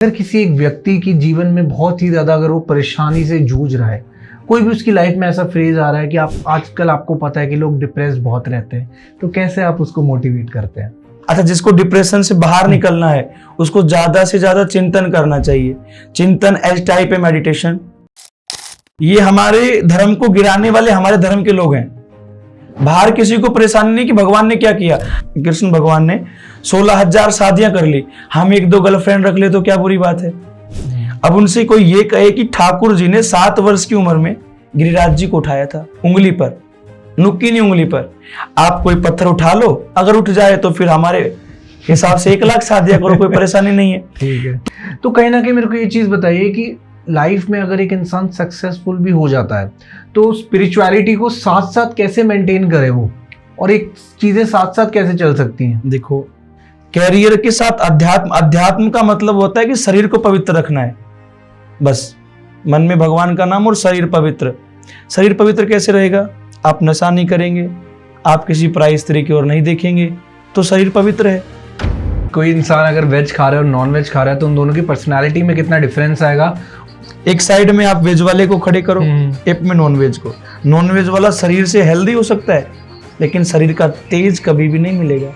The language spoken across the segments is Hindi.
अगर किसी एक व्यक्ति की जीवन में बहुत ही ज़्यादा अगर वो परेशानी से जूझ रहा है, कोई भी उसकी लाइफ में ऐसा फेज आ रहा है कि आप आजकल आपको पता है कि लोग डिप्रेस्ड बहुत रहते हैं, तो कैसे आप उसको मोटिवेट करते हैं? अच्छा, जिसको डिप्रेशन से बाहर निकलना है उसको ज्यादा से ज्यादा चिंतन करना चाहिए। चिंतन एज टाइप है मेडिटेशन। ये हमारे धर्म को गिराने वाले हमारे धर्म के लोग हैं। बाहर किसी को परेशानी नहीं कि भगवान ने क्या किया। कृष्ण भगवान ने 16,000 शादियां कर ली, हम 1-2 गर्लफ्रेंड रख ले तो क्या बुरी बात है। अब उनसे कोई ये कहे कि ठाकुर जी ने 7 वर्ष की उम्र में गिरिराज जी को उठाया था, उंगली पर, नुक्की नहीं उंगली पर। आप कोई पत्थर उठा लो, अगर उठ जाए तो फिर हमारे हिसाब से 1 लाख शादियां करो, कोई परेशानी नहीं है। ठीक है, तो कहीं ना कहीं मेरे को ये चीज बताइए कि लाइफ में अगर एक इंसान सक्सेसफुल भी हो जाता है तो स्पिरिचुअलिटी को साथ साथ कैसे मेंटेन करे वो, और एक चीजें साथ साथ कैसे चल सकती हैं? देखो, कैरियर के साथ अध्यात्म का मतलब होता है कि शरीर को पवित्र रखना है। बस मन में भगवान का नाम और शरीर पवित्र। शरीर पवित्र कैसे रहेगा? आप नशा नहीं करेंगे, आप किसी पराई स्त्री की ओर नहीं देखेंगे, तो शरीर पवित्र है। कोई इंसान अगर वेज खा रहा है और नॉन वेज खा रहा है तो उन दोनों की पर्सनालिटी में कितना डिफरेंस आएगा? एक साइड में आप वेज वाले को खड़े करो, एक में नॉन वेज को। नॉन वेज वाला शरीर से हेल्दी हो सकता है लेकिन शरीर का तेज कभी भी नहीं मिलेगा।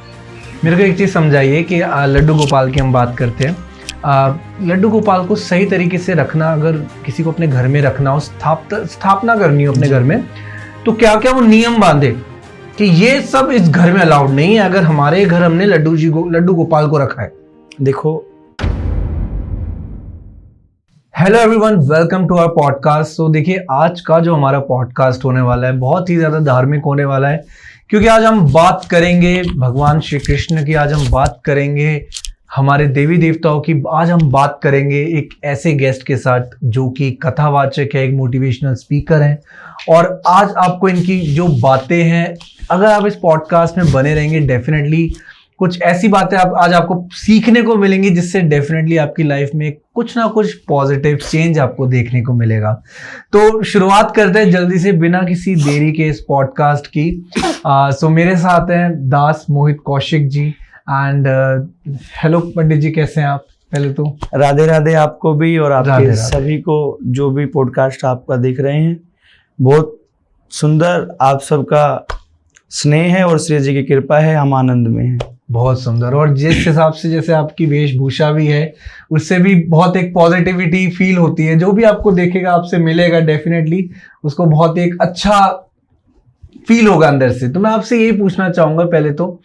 मेरे को एक चीज़ समझाइए कि लड्डू गोपाल की हम बात करते हैं। लड्डू गोपाल को सही तरीके से रखना, अगर किसी को अपने घर में रखना हो, स्थापना करनी हो अपने घर में, तो क्या क्या वो नियम बांधे कि ये सब इस घर में अलाउड नहीं है अगर हमारे घर हमने लड्डू गोपाल को रखा है? देखो, hello everyone, welcome to our podcast. So देखिए, आज का जो हमारा पॉडकास्ट होने वाला है बहुत ही ज़्यादा धार्मिक होने वाला है, क्योंकि आज हम बात करेंगे भगवान श्री कृष्ण की, आज हम बात करेंगे हमारे देवी देवताओं की, आज हम बात करेंगे एक ऐसे गेस्ट के साथ जो कि कथावाचक है, एक मोटिवेशनल स्पीकर है। और आज आपको इनकी जो बातें हैं, अगर आप इस पॉडकास्ट में बने रहेंगे, डेफिनेटली कुछ ऐसी बातें आज आपको सीखने को मिलेंगी जिससे डेफिनेटली आपकी लाइफ में कुछ ना कुछ पॉजिटिव चेंज आपको देखने को मिलेगा। तो शुरुआत करते हैं जल्दी से, बिना किसी देरी के, इस पॉडकास्ट की। सो मेरे साथ हैं दास मोहित कौशिक जी। एंड हेलो पंडित जी, कैसे हैं आप? पहले तो राधे राधे आपको भी और आपके राधे राधे। सभी को जो भी पॉडकास्ट आपका देख रहे हैं। बहुत सुंदर आप सबका स्नेह है और श्री जी की कृपा है, हम आनंद में हैं। बहुत सुंदर, और जिस हिसाब से जैसे आपकी वेशभूषा भी है उससे भी बहुत एक पॉजिटिविटी फील होती है। जो भी आपको देखेगा, आपसे मिलेगा, डेफिनेटली उसको बहुत एक अच्छा फील होगा अंदर से। तो मैं आपसे यही पूछना चाहूँगा पहले तो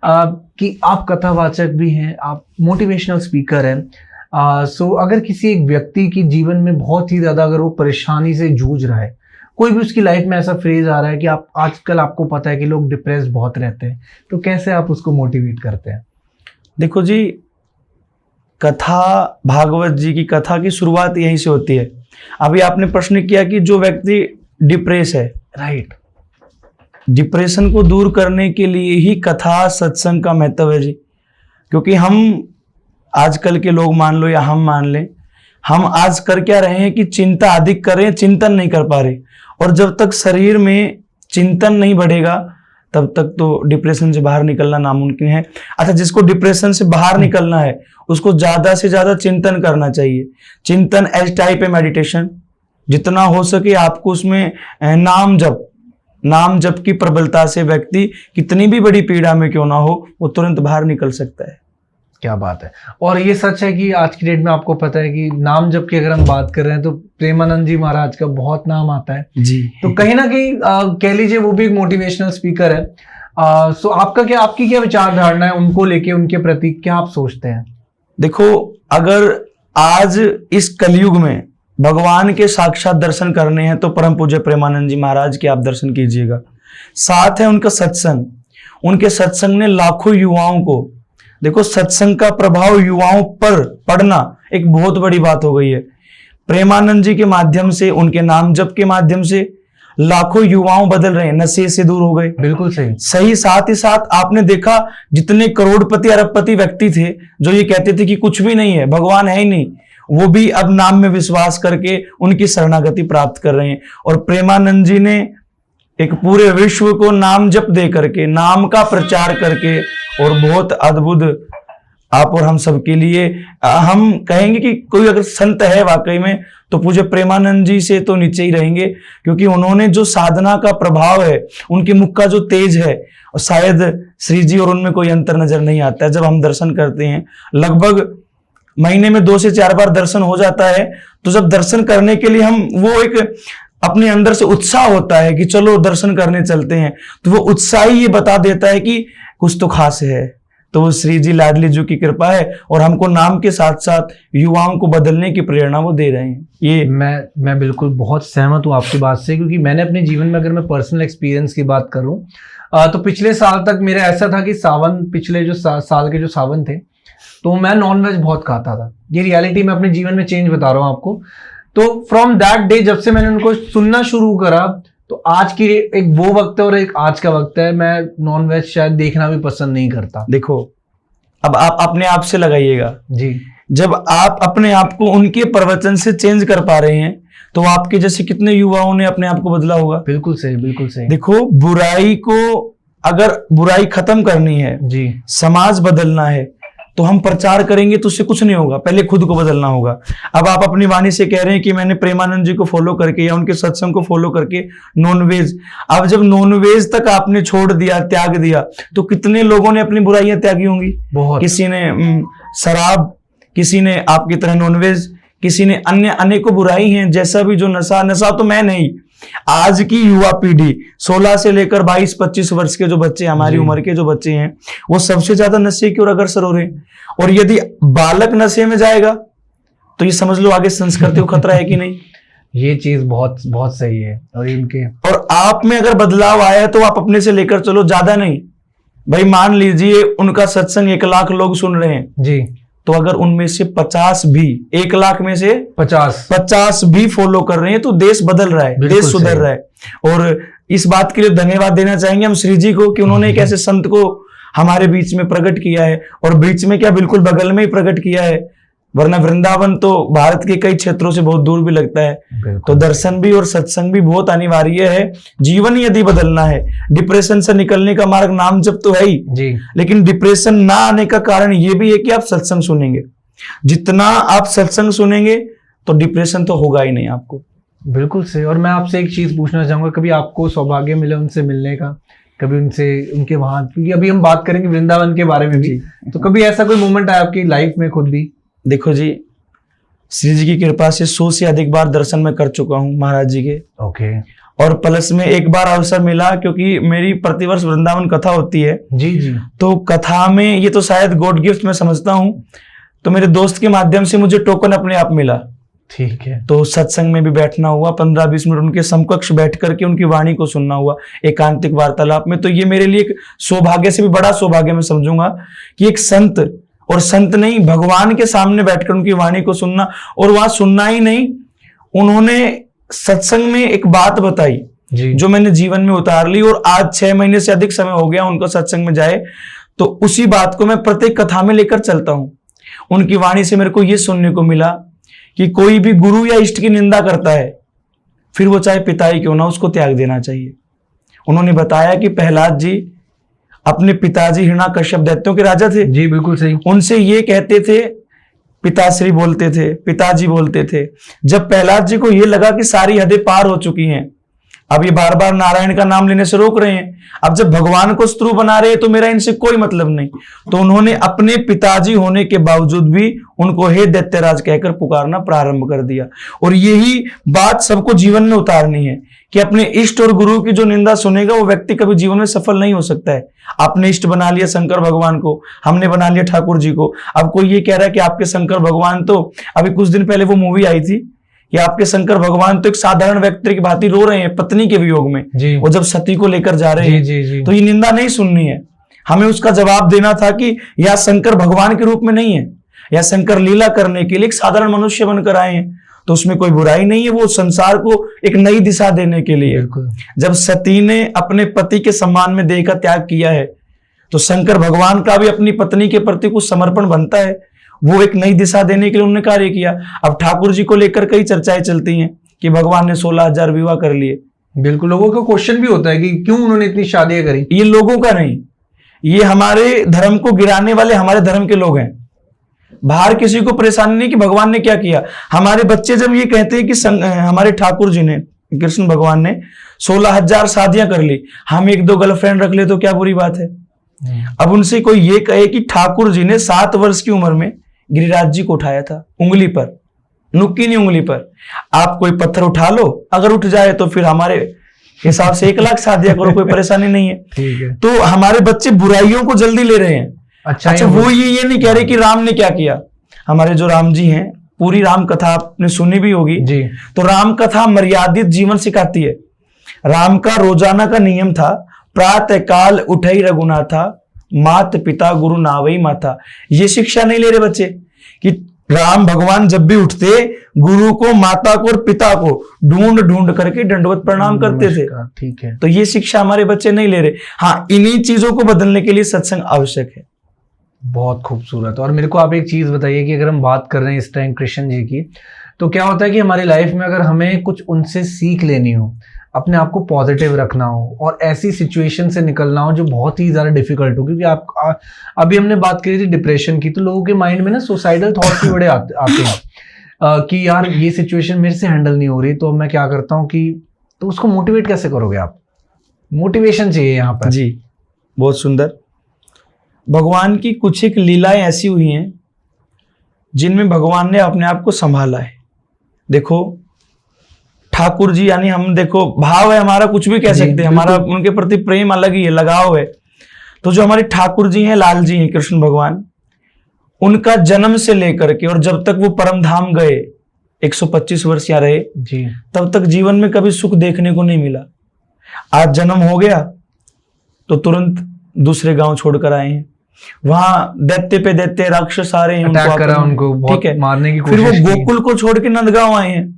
कि आप कथावाचक भी हैं, आप मोटिवेशनल स्पीकर हैं। सो अगर किसी एक व्यक्ति की जीवन में बहुत ही ज़्यादा अगर वो परेशानी से जूझ रहा है, कोई भी उसकी लाइफ में ऐसा फेज आ रहा है कि आप आजकल आपको पता है कि लोग डिप्रेस्ड बहुत रहते हैं, तो कैसे आप उसको मोटिवेट करते हैं? देखो जी, कथा, भागवत जी की कथा की शुरुआत यहीं से होती है। अभी आपने प्रश्न किया कि जो व्यक्ति डिप्रेस है, राइट, डिप्रेशन को दूर करने के लिए ही कथा सत्संग का महत्व है जी। क्योंकि हम आजकल के लोग मान लो या हम मान लें, हम आज कर क्या रहे हैं कि चिंता अधिक कर रहे हैं, चिंतन नहीं कर पा रहे। और जब तक शरीर में चिंतन नहीं बढ़ेगा तब तक तो डिप्रेशन से बाहर निकलना नामुमकिन है। अच्छा, जिसको डिप्रेशन से बाहर निकलना है उसको ज्यादा से ज्यादा चिंतन करना चाहिए। चिंतन एज टाइप है मेडिटेशन। जितना हो सके आपको उसमें नाम जप की प्रबलता से व्यक्ति कितनी भी बड़ी पीड़ा में क्यों ना हो, वो तुरंत बाहर निकल सकता है। क्या बात है। और ये सच है कि आज की डेट में आपको पता है कि नाम जप की अगर हम बात कर रहे हैं तो प्रेमानंद जी महाराज का बहुत नाम आता है जी। तो कहीं ना कहीं कह लीजिए वो भी एक मोटिवेशनल स्पीकर है। सो आपकी क्या विचारधारणा है उनको लेके, उनके प्रति क्या आप सोचते हैं? देखो, अगर आज इस कलयुग में भगवान के साक्षात दर्शन करने हैं तो परम पूज्य प्रेमानंद जी महाराज के आप दर्शन कीजिएगा। साथ है उनका सत्संग। उनके सत्संग ने लाखों युवाओं को, देखो सत्संग का प्रभाव युवाओं पर पड़ना एक बहुत बड़ी बात हो गई है। प्रेमानंद जी के माध्यम से, उनके नाम जप के माध्यम से लाखों युवाओं बदल रहे हैं, नशे से दूर हो गए। बिल्कुल सही। साथ ही साथ आपने देखा जितने करोड़पति अरबपति व्यक्ति थे जो ये कहते थे कि कुछ भी नहीं है, भगवान है ही नहीं, वो भी अब नाम में विश्वास करके उनकी शरणागति प्राप्त कर रहे हैं। और प्रेमानंद जी ने एक पूरे विश्व को नाम जप दे करके, नाम का प्रचार करके और बहुत अद्भुत आप और हम सबके लिए हम कहेंगे कि कोई अगर संत है वाकई में तो पूज्य प्रेमानंद जी से तो नीचे ही रहेंगे, क्योंकि उन्होंने जो साधना का प्रभाव है, उनके मुख का जो तेज है, और शायद श्री जी और उनमें कोई अंतर नजर नहीं आता है। जब हम दर्शन करते हैं, लगभग महीने में 2 से 4 बार दर्शन हो जाता है, तो जब दर्शन करने के लिए हम वो एक अपने अंदर से उत्साह होता है कि चलो दर्शन करने चलते हैं, तो वो उत्साह ही ये बता देता है कि कुछ तो खास है। तो वो श्री जी लाडली जी की कृपा है, और हमको नाम के साथ साथ युवाओं को बदलने की प्रेरणा वो दे रहे हैं। ये मैं बिल्कुल बहुत सहमत हूँ आपकी बात से, क्योंकि मैंने अपने जीवन में, अगर मैं पर्सनल एक्सपीरियंस की बात करूँ, तो पिछले साल तक मेरा ऐसा था कि सावन, पिछले जो साल के जो सावन थे, तो मैं नॉनवेज बहुत खाता था। ये रियलिटी मैं अपने जीवन में चेंज बता रहा हूँ आपको। तो फ्रॉम दैट डे, जब से मैंने उनको सुनना शुरू करा, तो आज की एक वो वक्त है और एक आज का वक्त है, मैं नॉनवेज शायद देखना भी पसंद नहीं करता। देखो, अब आप अपने आप से लगाइएगा जी, जब आप अपने आप को उनके प्रवचन से चेंज कर पा रहे हैं, तो आपके जैसे कितने युवाओं ने अपने आप को बदला होगा। बिल्कुल सही, बिल्कुल सही। देखो, बुराई को, अगर बुराई खत्म करनी है जी, समाज बदलना है, तो हम प्रचार करेंगे तो उससे कुछ नहीं होगा, पहले खुद को बदलना होगा। अब आप अपनी वाणी से कह रहे हैं कि मैंने प्रेमानंद जी को फॉलो करके या उनके सत्संग को फॉलो करके नॉनवेज, अब जब नॉनवेज तक आपने छोड़ दिया, त्याग दिया, तो कितने लोगों ने अपनी बुराइयां त्यागी होंगी। बहुत। किसी ने शराब, किसी ने आपकी तरह नॉनवेज, किसी ने अन्य अनेकों बुराई हैं, जैसा भी जो नशा तो मैं नहीं, आज की युवा पीढ़ी 16 से लेकर 22-25 वर्ष के जो बच्चे, हमारी उम्र के जो बच्चे हैं, वो सबसे ज्यादा नशे की ओर अग्रसर हो रहे हैं। और यदि बालक नशे में जाएगा तो ये समझ लो आगे संस्कृति को खतरा है कि नहीं। ये चीज बहुत बहुत सही है। और इनके, और आप में अगर बदलाव आया है तो आप अपने से लेकर चलो, ज्यादा नहीं। भाई मान लीजिए उनका सत्संग 1 लाख लोग सुन रहे हैं जी, तो अगर उनमें से 50 भी, 1 लाख में से 50 भी फॉलो कर रहे हैं, तो देश बदल रहा है, देश सुधर रहा है। और इस बात के लिए धन्यवाद देना चाहेंगे हम श्री जी को कि उन्होंने एक ऐसे संत को हमारे बीच में प्रकट किया है, और बीच में क्या, बिल्कुल बगल में ही प्रकट किया है, वरना वृंदावन तो भारत के कई क्षेत्रों से बहुत दूर भी लगता है। तो दर्शन भी और सत्संग भी बहुत अनिवार्य है। जीवन यदि बदलना है, डिप्रेशन से निकलने का मार्ग नाम जप तो है ही जी, लेकिन डिप्रेशन ना आने का कारण ये भी है कि आप सत्संग सुनेंगे। जितना आप सत्संग सुनेंगे तो डिप्रेशन तो होगा ही नहीं आपको। बिल्कुल सही। और मैं आपसे एक चीज पूछना चाहूंगा, कभी आपको सौभाग्य मिले उनसे मिलने का, कभी उनसे, उनके वहां, क्योंकि अभी हम बात करेंगे वृंदावन के बारे में भी, तो कभी ऐसा कोई मोमेंट आया आपकी लाइफ में खुद भी? देखो जी, श्री जी की कृपा से 100 से अधिक बार दर्शन मैं कर चुका हूँ महाराज जी के। ओके। और प्लस में एक बार अवसर मिला, क्योंकि मेरी प्रतिवर्ष वृंदावन कथा होती है। जी जी। तो कथा में, ये तो शायद गॉड गिफ्ट मैं समझता हूँ, तो मेरे दोस्त के माध्यम से मुझे टोकन अपने आप मिला। ठीक है। तो सत्संग में भी बैठना हुआ, 15-20 मिनट उनके समकक्ष बैठ करके उनकी वाणी को सुनना हुआ, एकांतिक वार्तालाप में। तो ये मेरे लिए एक सौभाग्य से भी बड़ा सौभाग्य मैं समझूंगा कि एक संत, और संत नहीं, भगवान के सामने बैठकर उनकी वाणी को सुनना। और वहां सुनना ही नहीं, उन्होंने सत्संग में एक बात बताई जी, जो मैंने जीवन में उतार ली। और आज 6 महीने से अधिक समय हो गया उनको सत्संग में जाए, तो उसी बात को मैं प्रत्येक कथा में लेकर चलता हूं। उनकी वाणी से मेरे को यह सुनने को मिला कि कोई भी गुरु या इष्ट की निंदा करता है, फिर वो चाहे पिता ही क्यों ना, उसको त्याग देना चाहिए। उन्होंने बताया कि प्रहलाद जी अपने पिताजी हिरण्याकश्यप दैत्यों के राजा थे। जी बिल्कुल सही। उनसे ये कहते थे, पिताश्री बोलते थे, पिताजी बोलते थे। जब प्रहलाद जी को ये लगा कि सारी हदें पार हो चुकी हैं, अब ये बार बार नारायण का नाम लेने से रोक रहे हैं, अब जब भगवान को शत्रु बना रहे हैं, तो मेरा इनसे कोई मतलब नहीं। तो उन्होंने अपने पिताजी होने के बावजूद भी उनको हे दैत्यराज कहकर पुकारना प्रारंभ कर दिया। और यही बात सबको जीवन में उतारनी है कि अपने इष्ट और गुरु की जो निंदा सुनेगा, वो व्यक्ति कभी जीवन में सफल नहीं हो सकता है। आपने इष्ट बना लिया शंकर भगवान को, हमने बना लिया ठाकुर जी को। अब कोई ये कह रहा है कि आपके शंकर भगवान, तो अभी कुछ दिन पहले वो मूवी आई थी कि आपके शंकर भगवान तो एक साधारण व्यक्ति की भांति रो रहे हैं पत्नी के वियोग में, वो जब सती को लेकर जा रहे हैं। जी, जी। तो ये निंदा नहीं सुननी है, हमें उसका जवाब देना था कि यह शंकर भगवान के रूप में नहीं है, या शंकर लीला करने के लिए एक साधारण मनुष्य बनकर आए हैं, तो उसमें कोई बुराई नहीं है। वो संसार को एक नई दिशा देने के लिए। जब सती ने अपने पति के सम्मान में देह का त्याग किया है, तो शंकर भगवान का भी अपनी पत्नी के प्रति कुछ समर्पण बनता है। वो एक नई दिशा देने के लिए उन्होंने कार्य किया। अब ठाकुर जी को लेकर कई चर्चाएं चलती हैं कि भगवान ने 16,000 विवाह कर लिए। बिल्कुल, लोगों का क्वेश्चन भी होता है कि क्यों उन्होंने इतनी शादियां करी। ये लोगों का नहीं, ये हमारे धर्म को गिराने वाले हमारे धर्म के लोग हैं। बाहर किसी को परेशानी नहीं कि भगवान ने क्या किया। हमारे बच्चे जब ये कहते हैं कि हमारे ठाकुर जी ने, कृष्ण भगवान ने 16,000 शादियां कर ली, हम 1-2 गर्लफ्रेंड रख ले तो क्या बुरी बात है। अब उनसे कोई ये कहे कि ठाकुर जी ने 7 वर्ष की उम्र में गिरिराज जी को उठाया था, उंगली पर, नुक्की नहीं उंगली पर। आप कोई पत्थर उठा लो, अगर उठ जाए तो फिर हमारे हिसाब से 1 लाख शादियां करो, कोई परेशानी नहीं है। ठीक है। तो हमारे बच्चे बुराइयों को जल्दी ले रहे हैं। अच्छा वो ये नहीं कह रहे कि राम ने क्या किया। हमारे जो राम जी हैं, पूरी राम कथा आपने सुनी भी होगी जी। तो राम कथा मर्यादित जीवन सिखाती है। राम का रोजाना का नियम था, प्रातः काल उठई रघुनाथा, मात पिता गुरु नावई माता। ये शिक्षा नहीं ले रहे बच्चे कि राम भगवान जब भी उठते गुरु को, माता को और पिता को ढूंढ ढूंढ करके दंडवत प्रणाम करते थे। ठीक है। तो ये शिक्षा हमारे बच्चे नहीं ले रहे। हाँ, इन्हीं चीजों को बदलने के लिए सत्संग आवश्यक है। बहुत खूबसूरत। और मेरे को आप एक चीज बताइए कि अगर हम बात कर रहे हैं इस टाइम कृष्ण जी की, तो क्या होता है कि हमारी लाइफ में अगर हमें कुछ उनसे सीख लेनी हो, अपने आप को पॉजिटिव रखना हो और ऐसी सिचुएशन से निकलना हो जो बहुत ही ज़्यादा डिफिकल्ट हो, क्योंकि अभी हमने बात करी थी डिप्रेशन की, तो लोगों के माइंड में ना सुसाइडल थॉट्स भी बड़े आते हैं कि यार ये सिचुएशन मेरे से हैंडल नहीं हो रही, तो मैं क्या करता हूँ कि, तो उसको मोटिवेट कैसे करोगे आप? मोटिवेशन चाहिए यहाँ पर। जी, बहुत सुंदर। भगवान की कुछ एक लीलाएं ऐसी हुई हैं जिनमें भगवान ने अपने आप को संभाला है। देखो ठाकुर जी, यानी हम देखो भाव है हमारा, कुछ भी कह सकते हैं, हमारा उनके प्रति प्रेम अलग ही है, लगाव है। तो जो हमारे ठाकुर जी हैं, लाल जी हैं, कृष्ण भगवान, उनका जन्म से लेकर के और जब तक वो परम धाम गए, 125 वर्ष यहाँ रहे जी, तब तक जीवन में कभी सुख देखने को नहीं मिला। आज जन्म हो गया तो तुरंत दूसरे गांव छोड़कर आए हैं, वहां दैत्य पे दैत्य राक्षस आ रहे हैं, उनको ठीक है मारने की कोशिश। फिर वो गोकुल को छोड़ के नंदगांव आए हैं।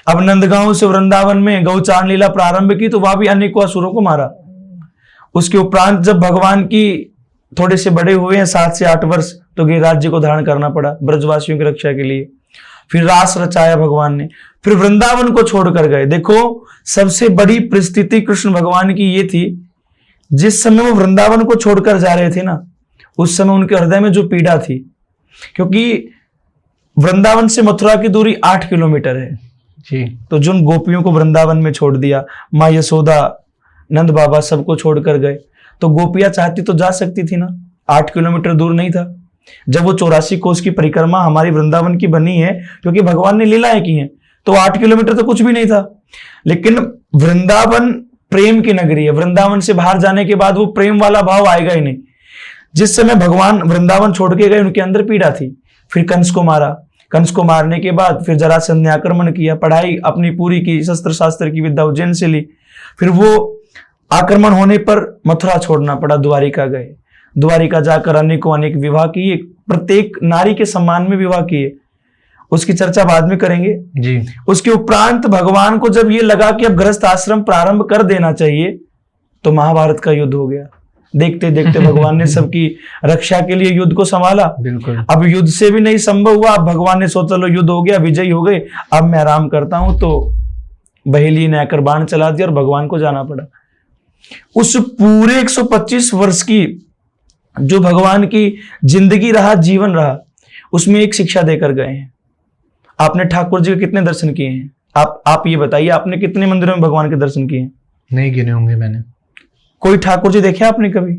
अब नंदगांव से वृंदावन में गौचारण लीला प्रारंभ की तो वहां भी अनेकों असुरों को मारा। उसके उपरांत जब भगवान की थोड़े से बड़े हुए हैं, 7 से 8 वर्ष, तो गिरिराज जी को धारण करना पड़ा ब्रजवासियों की रक्षा के लिए। फिर रास रचाया भगवान ने, फिर वृंदावन को छोड़कर गए। देखो सबसे बड़ी परिस्थिति कृष्ण भगवान की ये थी, जिस समय वो वृंदावन को छोड़कर जा रहे थे ना, उस समय उनके हृदय में जो पीड़ा थी, क्योंकि वृंदावन से मथुरा की दूरी 8 किलोमीटर है जी। तो जिन गोपियों को वृंदावन में छोड़ दिया, माँ यशोदा, नंद बाबा सबको छोड़कर गए, तो गोपियां चाहती तो जा सकती थी ना, 8 किलोमीटर दूर नहीं था। जब वो 84 कोस की परिक्रमा हमारी वृंदावन की बनी है, क्योंकि भगवान ने लीलाएं की हैं, तो 8 किलोमीटर तो कुछ भी नहीं था। लेकिन वृंदावन प्रेम की नगरी है, वृंदावन से बाहर जाने के बाद वो प्रेम वाला भाव आएगा ही नहीं। जिस समय भगवान वृंदावन छोड़ के गए, उनके अंदर पीड़ा थी। फिर कंस को मारा, कंस को मारने के बाद फिर जरासंध ने आक्रमण किया, पढ़ाई अपनी पूरी की, शस्त्र शास्त्र की विद्या उज्जैन से ली। फिर वो आक्रमण होने पर मथुरा छोड़ना पड़ा, द्वारिका गए। द्वारिका जाकर अनेकों अनेक विवाह किए, प्रत्येक नारी के सम्मान में विवाह किए, उसकी चर्चा बाद में करेंगे जी। उसके उपरांत भगवान को जब ये लगा कि अब गृहस्थ आश्रम प्रारंभ कर देना चाहिए, तो महाभारत का युद्ध हो गया। देखते देखते भगवान ने सबकी रक्षा के लिए युद्ध को संभाला। बिल्कुल। अब युद्ध से भी नहीं संभव हुआ, अब भगवान ने सोचा लो युद्ध हो गया, विजयी हो गए, अब मैं आराम करता हूं, तो बहेली ने आकर बाण चला दिया और भगवान को जाना पड़ा। उस पूरे 125 वर्ष की जो भगवान की जिंदगी रहा, जीवन रहा, उसमें एक शिक्षा देकर गए हैं। आपने ठाकुर जी के कितने दर्शन किए हैं? आप ये बताइए, आपने कितने मंदिरों में भगवान के दर्शन किए हैं? नहीं गिने होंगे मैंने। कोई ठाकुर जी देखे आपने कभी?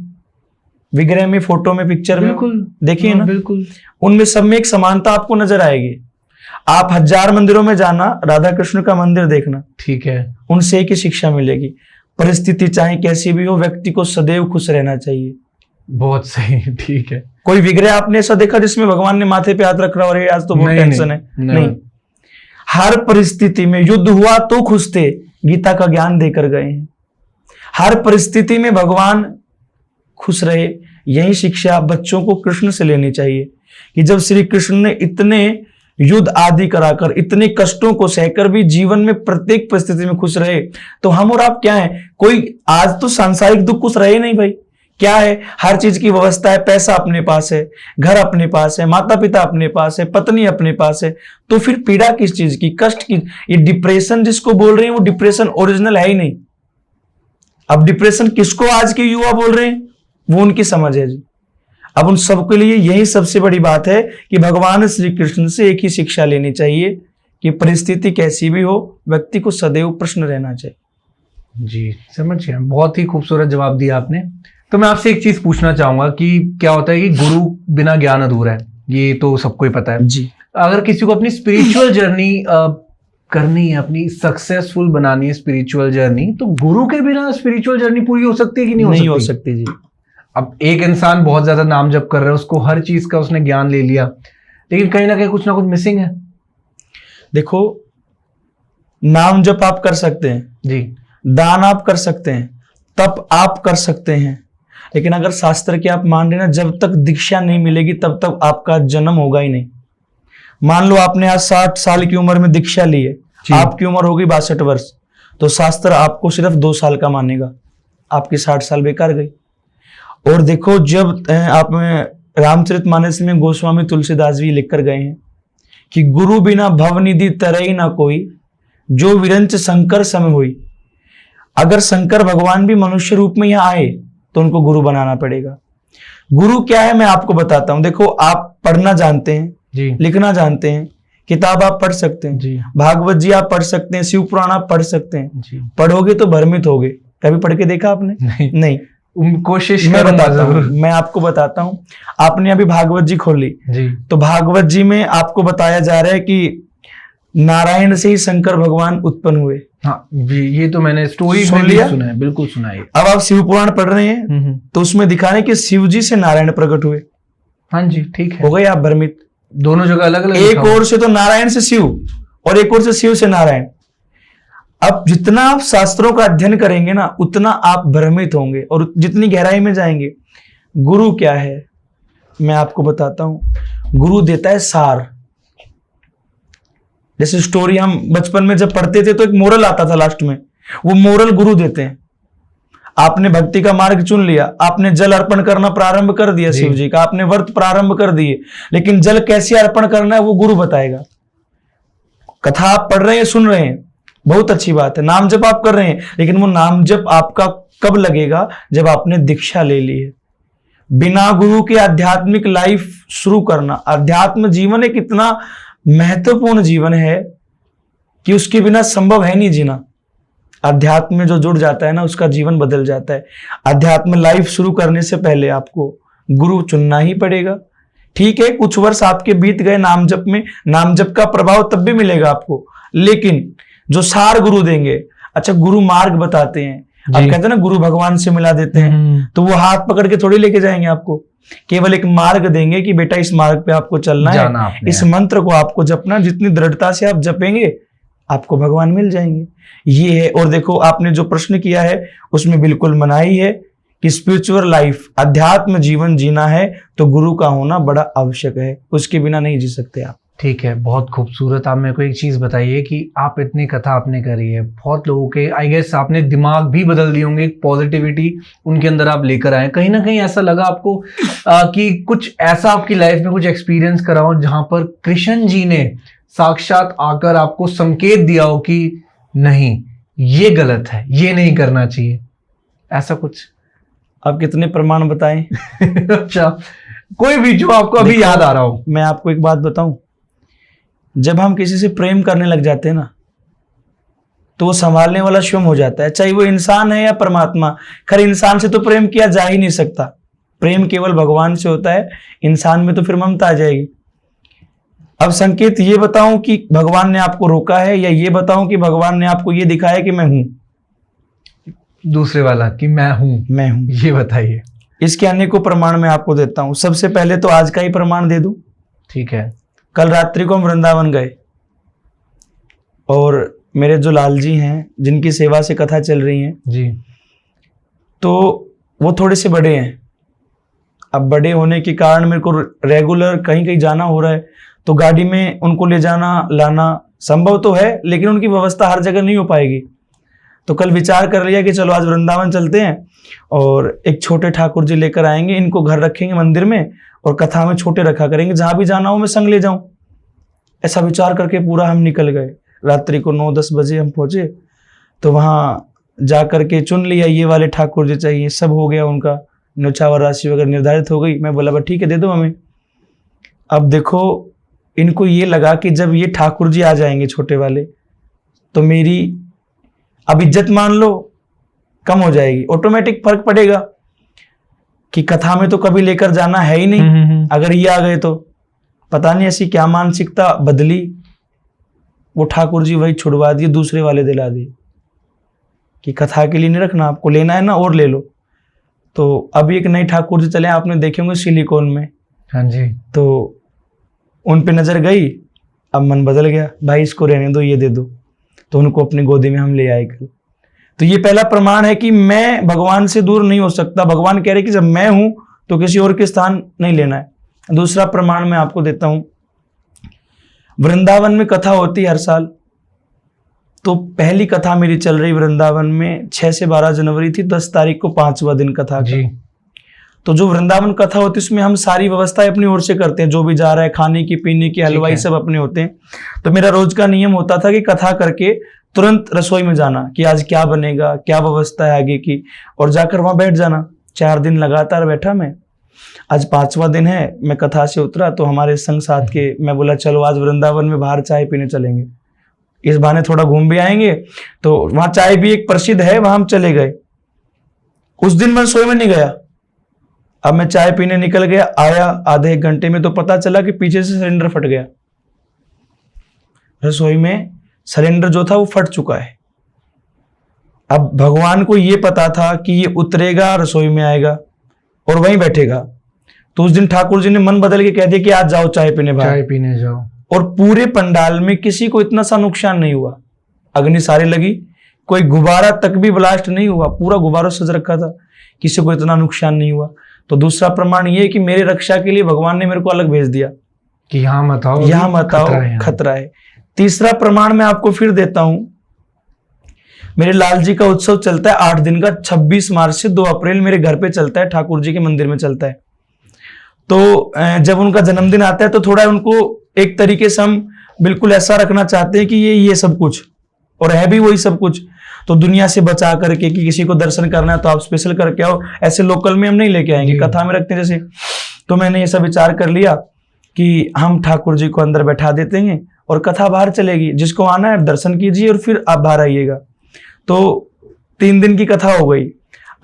विग्रह में, फोटो में, पिक्चर में? बिल्कुल देखिए ना, बिल्कुल। उनमें सब में एक समानता आपको नजर आएगी। आप 1000 मंदिरों में जाना, राधा कृष्ण का मंदिर देखना, ठीक है, उनसे एक ही शिक्षा मिलेगी। परिस्थिति चाहे कैसी भी हो, व्यक्ति को सदैव खुश रहना चाहिए। बहुत सही, ठीक है। कोई विग्रह आपने ऐसा देखा जिसमें भगवान ने माथे पे हाथ रख रहा और आज तो बहुत टेंशन है? नहीं। हर परिस्थिति में, युद्ध हुआ तो खुश थे, गीता का ज्ञान देकर गए हैं। हर परिस्थिति में भगवान खुश रहे। यही शिक्षा बच्चों को कृष्ण से लेनी चाहिए कि जब श्री कृष्ण ने इतने युद्ध आदि कराकर, इतने कष्टों को सहकर भी जीवन में प्रत्येक परिस्थिति में खुश रहे, तो हम और आप क्या हैं? कोई आज तो सांसारिक दुख कुछ रहे नहीं भाई। क्या है? हर चीज की व्यवस्था है, पैसा अपने पास है, घर अपने पास है, माता पिता अपने पास है, पत्नी अपने पास है, तो फिर पीड़ा किस चीज की, कष्ट की? ये डिप्रेशन जिसको बोल रहे हैं, वो डिप्रेशन ओरिजिनल है ही नहीं। अब डिप्रेशन किसको आज के युवा बोल रहे हैं, वो उनकी समझ है जी। अब उन सबके लिए यही सबसे बड़ी बात है कि भगवान श्री कृष्ण से एक ही शिक्षा लेनी चाहिए कि परिस्थिति कैसी भी हो, व्यक्ति को सदैव प्रश्न रहना चाहिए। जी समझ गया, बहुत ही खूबसूरत जवाब दिया आपने। तो मैं आपसे एक चीज पूछना चाहूंगा कि क्या होता है कि गुरु बिना ज्ञान अधूरा है, ये तो सबको ही पता है जी। अगर किसी को अपनी स्पिरिचुअल जर्नी करनी है, अपनी सक्सेसफुल बनानी है स्पिरिचुअल जर्नी, तो गुरु के बिना स्पिरिचुअल जर्नी पूरी हो सकती है कि नहीं हो सकती जी। अब एक इंसान बहुत ज्यादा नाम जप कर रहा है, उसको हर चीज का उसने ज्ञान ले लिया, लेकिन कहीं ना कुछ मिसिंग है। देखो, नाम जप आप कर सकते हैं जी, दान आप कर सकते हैं, तप आप कर सकते हैं, लेकिन अगर शास्त्र के आप मान रहे ना, जब तक दीक्षा नहीं मिलेगी तब तक आपका जन्म होगा ही नहीं। मान लो आपने आज 60 साल की उम्र में दीक्षा ली है, आपकी उम्र होगी 62 वर्ष, तो शास्त्र आपको सिर्फ 2 साल का मानेगा, आपकी 60 साल बेकार गई। और देखो, जब आप रामचरितमानस में गोस्वामी तुलसीदास जी लिख कर गए हैं कि गुरु बिना भवनिधि तरई ना कोई, जो विरंच शंकर सम हुई। अगर शंकर भगवान भी मनुष्य रूप में यहाँ आए तो उनको गुरु बनाना पड़ेगा। गुरु क्या है मैं आपको बताता हूं। देखो, आप पढ़ना जानते हैं जी, लिखना जानते हैं, किताब आप पढ़ सकते हैं जी, भागवत जी आप पढ़ सकते हैं, शिव पुराण आप पढ़ सकते हैं, जी। पढ़ोगे तो भ्रमित होगे। कभी पढ़ के देखा आपने? नहीं। कोशिश मैं करूंगा बताता हूँ, जरूर। मैं आपको बताता हूँ। आपने अभी भागवत जी खोली, जी, तो भागवत जी में आपको बताया जा रहा है कि नारायण से ही शंकर भगवान उत्पन्न हुए। हाँ जी, ये तो मैंने स्टोरी सुन में भी लिया? सुना है, बिल्कुल सुना है। अब आप शिव पुराण पढ़ रहे हैं तो उसमें दिखा रहे हैं कि शिव जी से नारायण प्रकट हुए। हाँ जी, ठीक है। हो गए आप भ्रमित? दोनों जगह अलग अलग एक ओर से तो नारायण से शिव और एक ओर से शिव से नारायण। अब जितना आप शास्त्रों का अध्ययन करेंगे ना, उतना आप भ्रमित होंगे और जितनी गहराई में जाएंगे। गुरु क्या है मैं आपको बताता हूं। गुरु देता है सार। जैसे स्टोरी हम बचपन में जब पढ़ते थे तो एक मोरल आता था लास्ट में, वो मोरल गुरु देते हैं। आपने भक्ति का मार्ग चुन लिया, आपने जल अर्पण करना प्रारंभ कर दिया शिव जी का, आपने व्रत प्रारंभ कर दिए, लेकिन जल कैसे अर्पण करना है वो गुरु बताएगा। कथा आप पढ़ रहे हैं, सुन रहे हैं, बहुत अच्छी बात है। नाम जप आप कर रहे हैं, लेकिन वो नाम जप आपका कब लगेगा? जब आपने दीक्षा ले ली है। बिना गुरु के आध्यात्मिक लाइफ शुरू करना, अध्यात्म जीवन एक इतना महत्वपूर्ण जीवन है कि उसके बिना संभव है नहीं जीना। अध्यात्म में जो जुड़ जाता है ना, उसका जीवन बदल जाता है। अध्यात्म लाइफ शुरू करने से पहले आपको गुरु चुनना ही पड़ेगा। ठीक है, कुछ वर्ष आपके बीत गए नाम जप में, नाम जप का प्रभाव तब भी मिलेगा आपको, लेकिन जो सार गुरु देंगे, अच्छा गुरु मार्ग बताते हैं, आप कहते हैं ना गुरु भगवान से मिला देते हैं, तो वो हाथ पकड़ के थोड़ी लेके जाएंगे आपको, केवल एक मार्ग देंगे कि बेटा इस मार्ग पे आपको चलना है, इस मंत्र को आपको जपना, जितनी दृढ़ता से आप जपेंगे आपको भगवान मिल जाएंगे। ये है। और देखो, आपने जो प्रश्न किया है उसमें बिल्कुल मनाही है कि स्पिरिचुअल लाइफ, अध्यात्म जीवन जीना है तो गुरु का होना बड़ा आवश्यक है, उसके बिना नहीं जी सकते आप। ठीक है, बहुत खूबसूरत। आप मेरे को एक चीज बताइए कि आप इतनी कथा आपने करी है, बहुत लोगों के आई गेस आपने दिमाग भी बदल दिए होंगे, पॉजिटिविटी उनके अंदर आप लेकर आए, कहीं ना कहीं ऐसा लगा आपको कि कुछ ऐसा आपकी लाइफ में कुछ एक्सपीरियंस करा हो जहां पर कृष्ण जी ने साक्षात आकर आपको संकेत दिया हो कि नहीं ये गलत है, ये नहीं करना चाहिए, ऐसा कुछ? आप कितने प्रमाण बताएं? अच्छा, कोई भी जो आपको अभी याद आ रहा हो। मैं आपको एक बात बताऊं, जब हम किसी से प्रेम करने लग जाते हैं ना, तो वो संभालने वाला स्वयं हो जाता है, चाहे वो इंसान है या परमात्मा। खैर, इंसान से तो प्रेम किया जा ही नहीं सकता, प्रेम केवल भगवान से होता है, इंसान में तो फिर ममता आ जाएगी। अब संकेत ये बताऊं कि भगवान ने आपको रोका है, या ये बताऊं कि भगवान ने आपको ये दिखाया कि मैं हूं? दूसरे वाला कि मैं हूं, ये बताइए। इसके अनेकों प्रमाण मैं आपको देता हूं। सबसे पहले तो आज का ही प्रमाण दे दूं। ठीक है। कल रात्रि को हम वृंदावन गए और मेरे जो लाल जी हैं, जिनकी सेवा से कथा चल रही है जी, तो वो थोड़े से बड़े हैं। अब बड़े होने के कारण मेरे को रेगुलर कहीं कहीं जाना हो रहा है, तो गाड़ी में उनको ले जाना लाना संभव तो है, लेकिन उनकी व्यवस्था हर जगह नहीं हो पाएगी। तो कल विचार कर लिया कि चलो आज वृंदावन चलते हैं और एक छोटे ठाकुर जी लेकर आएंगे, इनको घर रखेंगे मंदिर में और कथा में छोटे रखा करेंगे, जहां भी जाना हो मैं संग ले जाऊं। ऐसा विचार करके पूरा हम निकल गए। रात्रि को 9-10 बजे हम पहुंचे, तो वहां जा करके चुन लिया ये वाले ठाकुर जी चाहिए, सब हो गया उनका न्यौछावर राशि वगैरह निर्धारित हो गई। मैं बोला बस ठीक है, दे दो हमें। अब देखो, इनको ये लगा कि जब ये ठाकुर जी आ जाएंगे छोटे वाले, तो मेरी अब इज्जत मान लो कम हो जाएगी, ऑटोमेटिक फर्क पड़ेगा कि कथा में तो कभी लेकर जाना है ही नहीं, अगर ये आ गए तो। पता नहीं ऐसी क्या मानसिकता बदली, वो ठाकुर जी वही छुड़वा दिए, दूसरे वाले दिला दिए कि कथा के लिए नहीं रखना, आपको लेना है ना और ले लो। तो अभी एक नए ठाकुर जी चले, आपने देखे होंगे सिलिकॉन में। हाँ जी। तो उन पे नजर गई, अब मन बदल गया, भाई इसको रहने दो, ये दे दो। तो उनको अपनी गोदी में हम ले आए कल। तो ये पहला प्रमाण है कि मैं भगवान से दूर नहीं हो सकता। भगवान कह रहे कि जब मैं हूं तो किसी और के स्थान नहीं लेना है। दूसरा प्रमाण मैं आपको देता हूं, वृंदावन में कथा होती है हर साल। तो पहली कथा मेरी चल रही वृंदावन में 6 से 12 जनवरी थी, 10 तारीख को 5वां दिन कथा जी। तो जो वृंदावन कथा होती है उसमें हम सारी व्यवस्थाएं अपनी ओर से करते हैं, जो भी जा रहा है, खाने की, पीने की, हलवाई सब अपने होते हैं। तो मेरा रोज का नियम होता था कि कथा करके तुरंत रसोई में जाना कि आज क्या बनेगा, क्या व्यवस्था है आगे की, और जाकर वहां बैठ जाना। 4 दिन लगातार बैठा मैं। आज 5वां दिन है, मैं कथा से उतरा तो हमारे संग साथ के, मैं बोला चलो आज वृंदावन में बाहर चाय पीने चलेंगे, इस बहाने थोड़ा घूम भी आएंगे। तो वहां चाय भी एक प्रसिद्ध है, वहां हम चले गए। उस दिन मैं रसोई में नहीं गया। अब मैं चाय पीने निकल गया, आया आधे 1 घंटे में तो पता चला कि पीछे से सिलेंडर फट गया। रसोई में सिलेंडर जो था वो फट चुका है। अब भगवान को ये पता था कि ये उतरेगा, रसोई में आएगा और वहीं बैठेगा। तो उस दिन ठाकुर जी ने मन बदल के कह दिया कि आज जाओ चाय पीने, बाहर चाय पीने जाओ। और पूरे पंडाल में किसी को इतना सा नुकसान नहीं हुआ। अग्नि सारी लगी, कोई गुब्बारा तक भी ब्लास्ट नहीं हुआ, पूरा गुब्बारा सज रखा था, किसी को इतना नुकसान नहीं हुआ। तो दूसरा प्रमाण ये है कि मेरे रक्षा के लिए भगवान ने मेरे को अलग भेज दिया कि यहाँ मत आओ, यहाँ मत आओ, खतरा है। तीसरा प्रमाण मैं आपको फिर देता हूं, मेरे लाल जी का उत्सव चलता है 8 दिन का, 26 मार्च से 2 अप्रैल मेरे घर पे चलता है, ठाकुर जी के मंदिर में चलता है। तो जब उनका जन्मदिन आता है तो थोड़ा उनको एक तरीके से हम बिल्कुल ऐसा रखना चाहते हैं कि ये सब कुछ, और है भी वही सब कुछ। तो दुनिया से बचा करके कि किसी को दर्शन करना है तो आप स्पेशल करके आओ, ऐसे लोकल में हम नहीं लेके आएंगे, कथा में रखते हैं जैसे। तो मैंने ये सब विचार कर लिया कि हम ठाकुर जी को अंदर बैठा देते हैं और कथा बाहर चलेगी, जिसको आना है दर्शन कीजिए और फिर आप बाहर आइएगा। तो 3 दिन की कथा हो गई।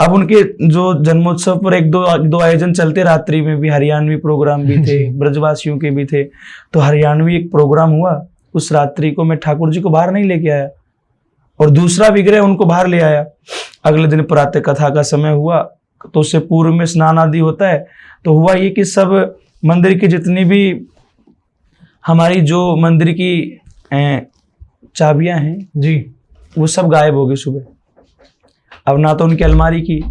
अब उनके जो जन्मोत्सव पर एक दो आयोजन चलते, रात्रि में भी हरियाणवी प्रोग्राम भी थे, ब्रजवासियों के भी थे। तो हरियाणवी एक प्रोग्राम हुआ, उस रात्रि को मैं ठाकुर जी को बाहर नहीं लेके आया और दूसरा विग्रह उनको बाहर ले आया। अगले दिन प्रातः कथा का समय हुआ तो उससे पूर्व में स्नान आदि होता है। तो हुआ ये कि सब मंदिर की जितनी भी हमारी जो मंदिर की चाबियां हैं जी, वो सब गायब हो गई सुबह। अब ना तो उनकी अलमारी की,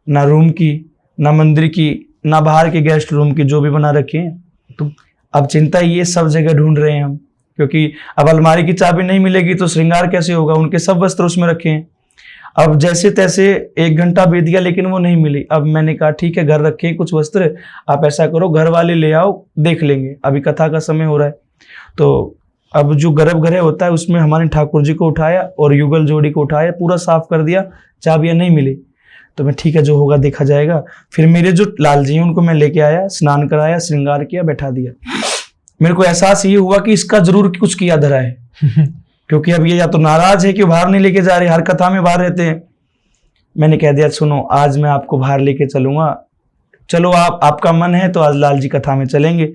ना रूम की, ना मंदिर की, ना बाहर के गेस्ट रूम की, जो भी बना रखे हैं। तो अब चिंता ये सब जगह ढूंढ रहे हैं हम, क्योंकि अब अलमारी की चाबी नहीं मिलेगी तो श्रृंगार कैसे होगा। उनके सब वस्त्र उसमें रखे हैं। अब जैसे तैसे 1 घंटा बीत गया लेकिन वो नहीं मिली। अब मैंने कहा ठीक है, घर रखे हैं कुछ वस्त्र, आप ऐसा करो घर वाले ले आओ, देख लेंगे, अभी कथा का समय हो रहा है। तो अब जो गर्भगृह होता है उसमें हमारे ठाकुर जी को उठाया और युगल जोड़ी को उठाया, पूरा साफ कर दिया, चाबियां नहीं मिली। तो मैं ठीक है, जो होगा देखा जाएगा। फिर मेरे जो लाल जी हैं उनको मैं लेके आया, स्नान कराया, श्रृंगार किया, बैठा दिया। मेरे को एहसास ये हुआ कि इसका जरूर कुछ किया धरा है क्योंकि अब ये या तो नाराज है कि बाहर नहीं लेके जा रहे, हर कथा में बाहर रहते हैं। मैंने कह दिया सुनो, आज मैं आपको बाहर लेके चलूंगा, चलो आपका मन है तो आज लाल जी कथा में चलेंगे।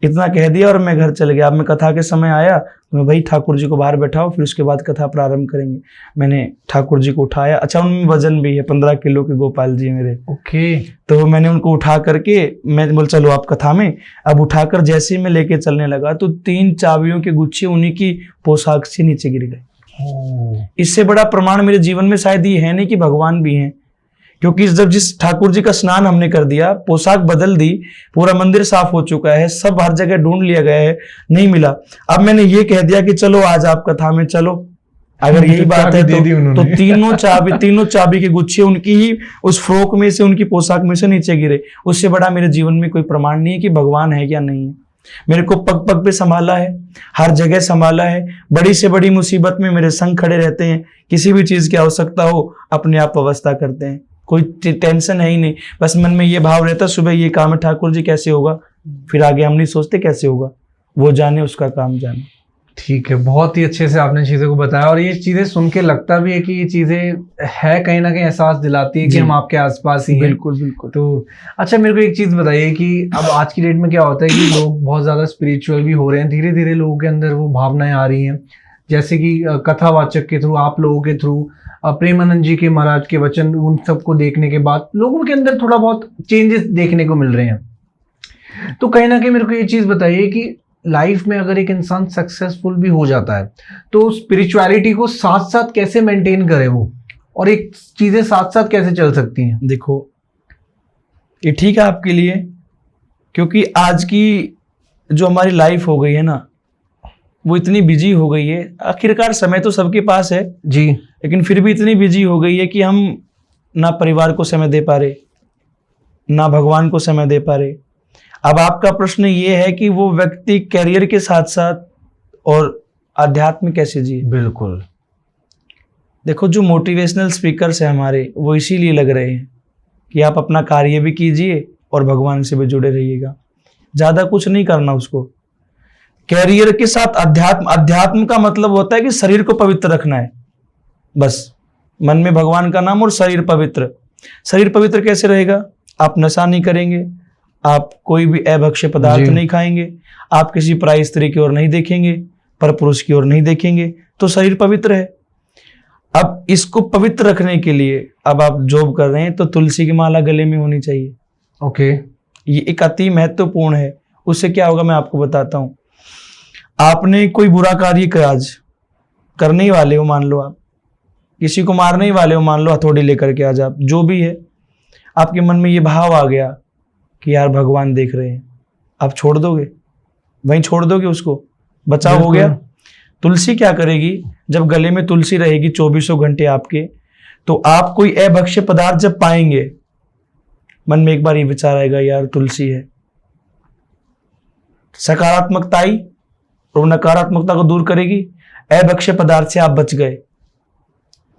इतना कह दिया और मैं घर चल गया। अब मैं कथा के समय आया तो मैं भाई ठाकुर जी को बाहर बैठाओ, फिर उसके बाद कथा प्रारंभ करेंगे। मैंने ठाकुर जी को उठाया, अच्छा उनमें वजन भी है, 15 किलो के गोपाल जी मेरे। ओके। तो मैंने उनको उठा करके, मैं बोल चलो आप कथा में। अब उठाकर जैसे ही मैं लेके चलने लगा तो 3 चाबियों के गुच्छे उन्हीं की पोशाक से नीचे गिर गए। इससे बड़ा प्रमाण मेरे जीवन में शायद ये है नहीं कि भगवान भी हैं, क्योंकि जब जिस ठाकुर जी का स्नान हमने कर दिया, पोशाक बदल दी, पूरा मंदिर साफ हो चुका है, सब हर जगह ढूंढ लिया गया है, नहीं मिला। अब मैंने ये कह दिया कि चलो आज आप कथा में चलो, अगर यही बात है तो तीनों चाबी के गुच्छे उनकी ही उस फ्रॉक में से, उनकी पोशाक में से नीचे गिरे। उससे बड़ा मेरे जीवन में कोई प्रमाण नहीं है कि भगवान है या नहीं है। मेरे को पग पग पे संभाला है, हर जगह संभाला है, बड़ी से बड़ी मुसीबत में मेरे संग खड़े रहते हैं, किसी भी चीज की आवश्यकता हो अपने आप व्यवस्था करते हैं। कोई टेंशन है ही नहीं, बस मन में ये भाव रहता सुबह ये काम है ठाकुर जी कैसे होगा, फिर आगे हम नहीं सोचते कैसे होगा, वो जाने उसका काम जाने। ठीक है, बहुत ही अच्छे से आपने चीज़ों को बताया और ये चीज़ें सुन के लगता भी है कि ये चीज़ें है कहीं ना कहीं एहसास दिलाती है कि हम आपके आसपास ही हैं। बिल्कुल बिल्कुल। तो अच्छा मेरे को एक चीज़ बताइए कि अब आज की डेट में क्या होता है कि लोग बहुत ज़्यादा स्पिरिचुअल भी हो रहे हैं, धीरे धीरे लोगों के अंदर वो भावनाएं आ रही हैं, जैसे कि कथावाचक के थ्रू, आप लोगों के थ्रू, प्रेमानंद जी के महाराज के वचन, उन सबको देखने के बाद लोगों के अंदर थोड़ा बहुत चेंजेस देखने को मिल रहे हैं। तो कहीं ना कहीं मेरे को ये चीज़ बताइए कि लाइफ में अगर एक इंसान सक्सेसफुल भी हो जाता है तो स्पिरिचुअलिटी को साथ साथ कैसे मेंटेन करे वो, और एक चीजें साथ साथ कैसे चल सकती हैं? देखो ये ठीक है आपके लिए, क्योंकि आज की जो हमारी लाइफ हो गई है ना वो इतनी बिजी हो गई है, आखिरकार समय तो सबके पास है जी, लेकिन फिर भी इतनी बिजी हो गई है कि हम ना परिवार को समय दे पा रहे, ना भगवान को समय दे पा रहे। अब आपका प्रश्न ये है कि वो व्यक्ति कैरियर के साथ साथ और आध्यात्म कैसे जिए। बिल्कुल। देखो जो मोटिवेशनल स्पीकर्स हैं हमारे वो इसीलिए लग रहे हैं कि आप अपना कार्य भी कीजिए और भगवान से भी जुड़े रहिएगा, ज़्यादा कुछ नहीं करना उसको। कैरियर के साथ अध्यात्म, अध्यात्म का मतलब होता है कि शरीर को पवित्र रखना है, बस मन में भगवान का नाम और शरीर पवित्र। शरीर पवित्र कैसे रहेगा? आप नशा नहीं करेंगे, आप कोई भी अभक्ष्य पदार्थ नहीं खाएंगे, आप किसी पराई स्त्री की ओर नहीं देखेंगे, पर पुरुष की ओर नहीं देखेंगे, तो शरीर पवित्र है। अब इसको पवित्र रखने के लिए अब आप जॉब कर रहे हैं तो तुलसी की माला गले में होनी चाहिए। ओके, ये एक अति महत्वपूर्ण है। उससे क्या होगा मैं आपको बताता हूं। आपने कोई बुरा कार्य किया, आज करने ही वाले हो, मान लो आप किसी को मारने ही वाले हो, मान लो हथौड़ी लेकर के आज आप जो भी है, आपके मन में ये भाव आ गया कि यार भगवान देख रहे हैं, आप छोड़ दोगे? वहीं छोड़ दोगे उसको? बचाव हो गया। तुलसी क्या करेगी? जब गले में तुलसी रहेगी 24 घंटे आपके, तो आप कोई अभक्ष्य पदार्थ जब पाएंगे, मन में एक बार ये विचार आएगा यार तुलसी है, सकारात्मकता आई और नकारात्मकता को दूर करेगी, अभक्ष्य पदार्थ से आप बच गए।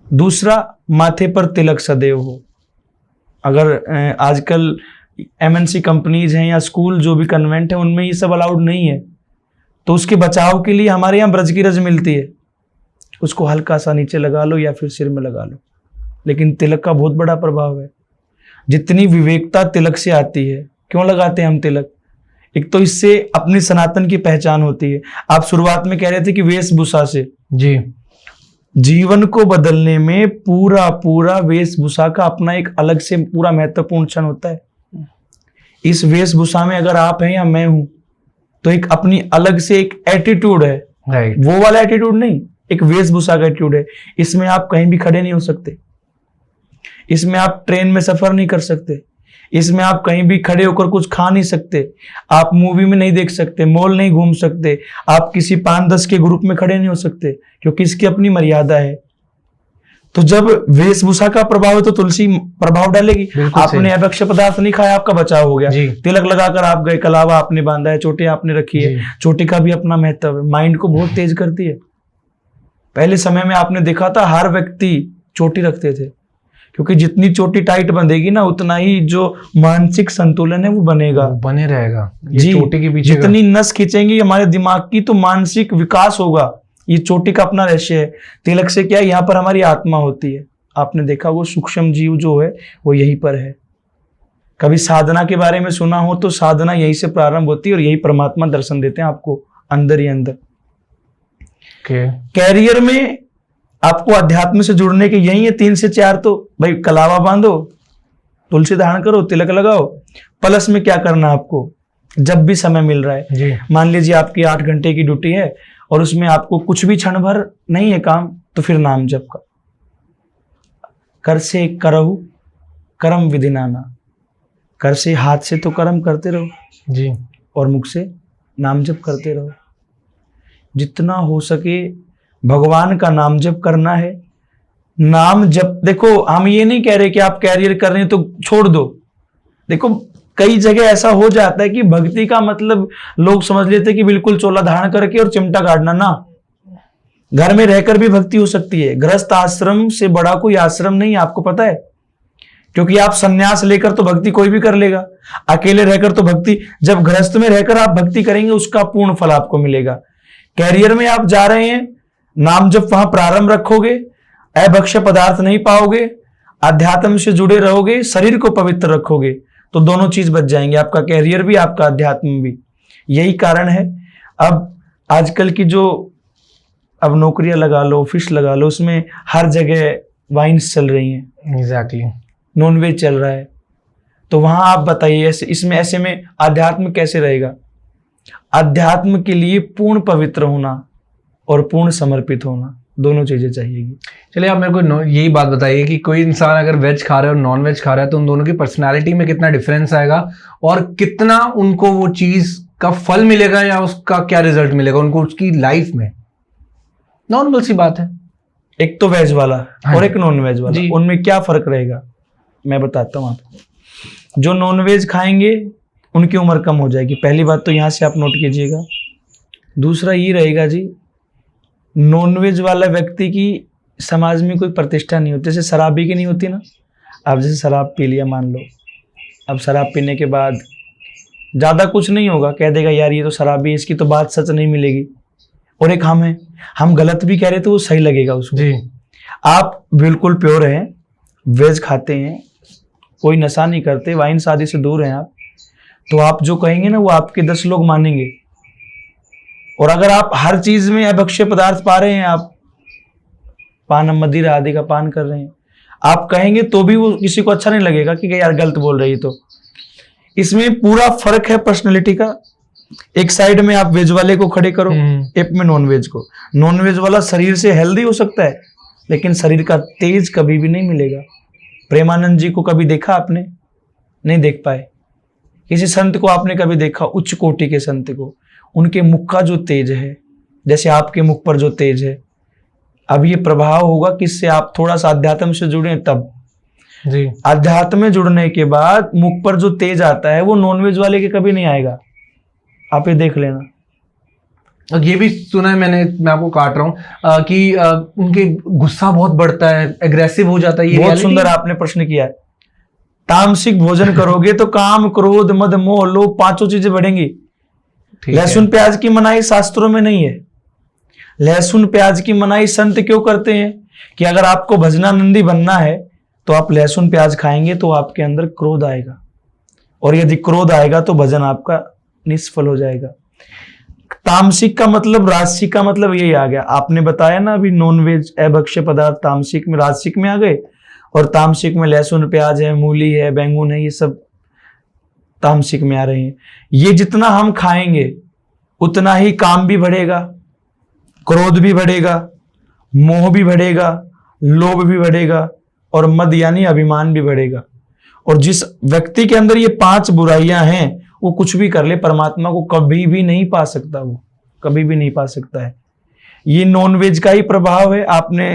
दूसरा, माथे पर तिलक सदैव हो। अगर आजकल MNC कंपनीज हैं या स्कूल जो भी कन्वेंट है उनमें ये सब अलाउड नहीं है, तो उसके बचाव के लिए हमारे यहाँ ब्रज की रज मिलती है, उसको हल्का सा नीचे लगा लो या फिर सिर में लगा लो। लेकिन तिलक का बहुत बड़ा प्रभाव है, जितनी विवेकता तिलक से आती है। क्यों लगाते हैं हम तिलक? एक तो इससे अपनी सनातन की पहचान होती है। आप शुरुआत में कह रहे थे कि वेशभूषा से, जी, जीवन को बदलने में पूरा पूरा वेशभूषा का अपना एक अलग से पूरा महत्वपूर्ण क्षण होता है। इस वेशभूषा में अगर आप हैं या मैं हूं तो एक अपनी अलग से एक एटीट्यूड है, राइट। वो वाला एटीट्यूड नहीं, एक वेशभूषा का एटीट्यूड है। इसमें आप कहीं भी खड़े नहीं हो सकते, इसमें आप ट्रेन में सफर नहीं कर सकते, इसमें आप कहीं भी खड़े होकर कुछ खा नहीं सकते, आप मूवी में नहीं देख सकते, मॉल नहीं घूम सकते, आप किसी 5-10 के ग्रुप में खड़े नहीं हो सकते, क्योंकि इसकी अपनी मर्यादा है। तो जब वेशभूषा का प्रभाव है तो तुलसी प्रभाव डालेगी। आपने अभक्ष्य पदार्थ नहीं खाया, आपका बचाव हो गया। तिलक लगाकर आप गए, कलावा आपने बांधा है, चोटी आपने रखी है, चोटी का भी अपना महत्व है, माइंड को बहुत तेज करती है। पहले समय में आपने देखा था हर व्यक्ति चोटी रखते थे, क्योंकि जितनी चोटी टाइट बंधेगी ना उतना ही जो मानसिक संतुलन है वो बनेगा, बने रहेगा। जी, चोटी के पीछे जितनी नस खींचेंगी हमारे दिमाग की तो मानसिक विकास होगा। ये चोटी का अपना रहस्य है। तिलक से क्या है, यहाँ पर हमारी आत्मा होती है। आपने देखा वो सूक्ष्म जीव जो है वो यहीं पर है। कभी साधना के बारे में सुना हो तो साधना यहीं से प्रारंभ होती है और यही परमात्मा दर्शन देते हैं आपको अंदर ही अंदर। कैरियर में आपको अध्यात्म से जुड़ने के यही है 3 से 4, तो भाई कलावा बांधो, तुलसी धारण करो, तिलक लगाओ। प्लस में क्या करना आपको, जब भी समय मिल रहा है, मान लीजिए आपकी 8 घंटे की ड्यूटी है और उसमें आपको कुछ भी क्षण भर नहीं है काम, तो फिर नाम जप का कर से करहु कर्म विधि नाना। कर से, हाथ से तो कर्म करते रहो जी, और मुख से नाम जप करते रहो। जितना हो सके भगवान का नाम जप करना है। नाम जप, देखो हम ये नहीं कह रहे कि आप कैरियर कर रहे हैं तो छोड़ दो। देखो कई जगह ऐसा हो जाता है कि भक्ति का मतलब लोग समझ लेते हैं कि बिल्कुल चोला धारण करके और चिमटा काटना। ना, घर में रहकर भी भक्ति हो सकती है। गृहस्थ आश्रम से बड़ा कोई आश्रम नहीं है, आपको पता है। क्योंकि आप संन्यास लेकर तो भक्ति कोई भी कर लेगा, अकेले रहकर तो भक्ति, जब गृहस्थ में रहकर आप भक्ति करेंगे उसका पूर्ण फल आपको मिलेगा। कैरियर में आप जा रहे हैं, नाम जब वहां प्रारंभ रखोगे, अभक्ष्य पदार्थ नहीं पाओगे, अध्यात्म से जुड़े रहोगे, शरीर को पवित्र रखोगे, तो दोनों चीज बच जाएंगे, आपका कैरियर भी, आपका अध्यात्म भी। यही कारण है अब आजकल की जो अब नौकरियां लगा लो, ऑफिस लगा लो, उसमें हर जगह वाइन्स चल रही हैं, एग्जैक्टली, नॉनवेज चल रहा है। तो वहां आप बताइए ऐसे में अध्यात्म कैसे रहेगा? अध्यात्म के लिए पूर्ण पवित्र होना और पूर्ण समर्पित होना, दोनों चीजें चाहिएगी। चलिए आप मेरे को यही बात बताइए कि कोई इंसान अगर वेज खा रहा है और नॉन वेज खा रहा है तो उन दोनों की पर्सनालिटी में कितना डिफरेंस आएगा और कितना उनको वो चीज का फल मिलेगा या उसका क्या रिजल्ट मिलेगा उनको उसकी लाइफ में? नॉर्मल सी बात है। एक तो वेज वाला और एक नॉन वेज वाला, जी। उनमें क्या फर्क रहेगा मैं बताता हूँ आपको। जो नॉन वेज खाएंगे उनकी उम्र कम हो जाएगी, पहली बात तो यहाँ से आप नोट कीजिएगा। दूसरा ये रहेगा जी, नॉनवेज वाला व्यक्ति की समाज में कोई प्रतिष्ठा नहीं होती, जैसे शराबी की नहीं होती ना। आप जैसे शराब पी लिया मान लो, अब शराब पीने के बाद ज़्यादा कुछ नहीं होगा, कह देगा यार ये तो शराबी है, इसकी तो बात सच नहीं मिलेगी। और एक हम गलत भी कह रहे तो वो सही लगेगा उसको। जी। आप बिल्कुल प्योर हैं, वेज खाते हैं, कोई नशा नहीं करते, वाइन शादी से दूर हैं आप, तो आप जो कहेंगे ना वो आपके 10 लोग मानेंगे। और अगर आप हर चीज में अभक्ष्य पदार्थ पा रहे हैं, आप पान मदिरा आदि का पान कर रहे हैं, आप कहेंगे तो भी वो किसी को अच्छा नहीं लगेगा कि यार गलत बोल रही। तो इसमें पूरा फर्क है पर्सनैलिटी का। एक साइड में आप वेज वाले को खड़े करो, एक में नॉन वेज को। नॉन वेज वाला शरीर से हेल्दी हो सकता है लेकिन शरीर का तेज कभी भी नहीं मिलेगा। प्रेमानंद जी को कभी देखा आपने? नहीं देख पाए। किसी संत को आपने कभी देखा, उच्च कोटि के संत को? उनके मुख का जो तेज है, जैसे आपके मुख पर जो तेज है, अब ये प्रभाव होगा किससे? आप थोड़ा सा अध्यात्म से जुड़े तब। जी। अध्यात्म में जुड़ने के बाद मुख पर जो तेज आता है वो नॉनवेज वाले के कभी नहीं आएगा, आप ये देख लेना। और ये भी सुना है मैंने, मैं आपको काट रहा हूँ कि उनके गुस्सा बहुत बढ़ता है, एग्रेसिव हो जाता है। ये बहुत reality? सुंदर आपने प्रश्न किया है। तामसिक भोजन करोगे तो काम, क्रोध, मद, मोह, लोभ, पांचों चीजें बढ़ेंगी। ठीक है। लहसुन प्याज की मनाही शास्त्रों में नहीं है। लहसुन प्याज की मनाही संत क्यों करते हैं कि अगर आपको भजनानंदी बनना है तो आप लहसुन प्याज खाएंगे तो आपके अंदर क्रोध आएगा, और यदि क्रोध आएगा तो भजन आपका निष्फल हो जाएगा। तामसिक का मतलब, राजसिक का मतलब यही आ गया। आपने बताया ना अभी नॉनवेज अभक्ष्य पदार्थ तामसिक में, राजसिक में आ गए, और तामसिक में लहसुन प्याज है, मूली है, बैंगन है, ये सब तामसिक में आ रहे हैं। ये जितना हम खाएंगे उतना ही काम भी बढ़ेगा, क्रोध भी बढ़ेगा, मोह भी बढ़ेगा, लोभ भी बढ़ेगा, और मद यानी अभिमान भी बढ़ेगा। और जिस व्यक्ति के अंदर ये 5 बुराइयां हैं वो कुछ भी कर ले, परमात्मा को कभी भी नहीं पा सकता, वो कभी भी नहीं पा सकता है। ये नॉनवेज का ही प्रभाव है। आपने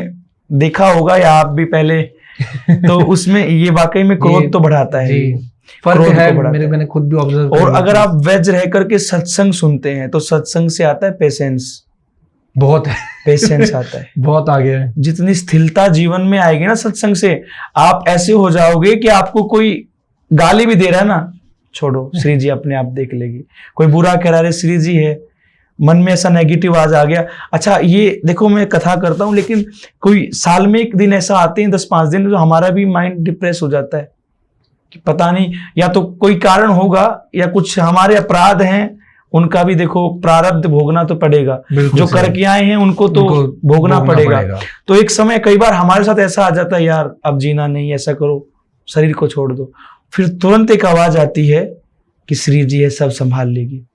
देखा होगा या आप भी पहले तो उसमें ये वाकई में क्रोध तो बढ़ाता है। फर्क है, मैंने खुद भी ऑब्जर्व किया। और अगर आप वेज रह करके सत्संग सुनते हैं तो सत्संग से आता है पेशेंस, बहुत है। पेशेंस आता है, बहुत आगे है। जितनी स्थिरता जीवन में आएगी ना सत्संग से, आप ऐसे हो जाओगे कि आपको कोई गाली भी दे रहा है ना, छोड़ो, श्री जी अपने आप देख लेगी। कोई बुरा कह रहा है, श्री जी है, मन में ऐसा नेगेटिव आज आ गया। अच्छा ये देखो, मैं कथा करता हूं लेकिन कोई साल में एक दिन ऐसा आते हैं, 10-5 दिन, जो हमारा भी माइंड डिप्रेस हो जाता है कि पता नहीं, या तो कोई कारण होगा या कुछ हमारे अपराध हैं, उनका भी देखो प्रारब्ध भोगना तो पड़ेगा। जो करके आए हैं उनको तो भोगना पड़ेगा। तो एक समय कई बार हमारे साथ ऐसा आ जाता है, यार अब जीना नहीं, ऐसा करो, शरीर को छोड़ दो। फिर तुरंत एक आवाज आती है कि श्री जी है, सब संभाल लेगी।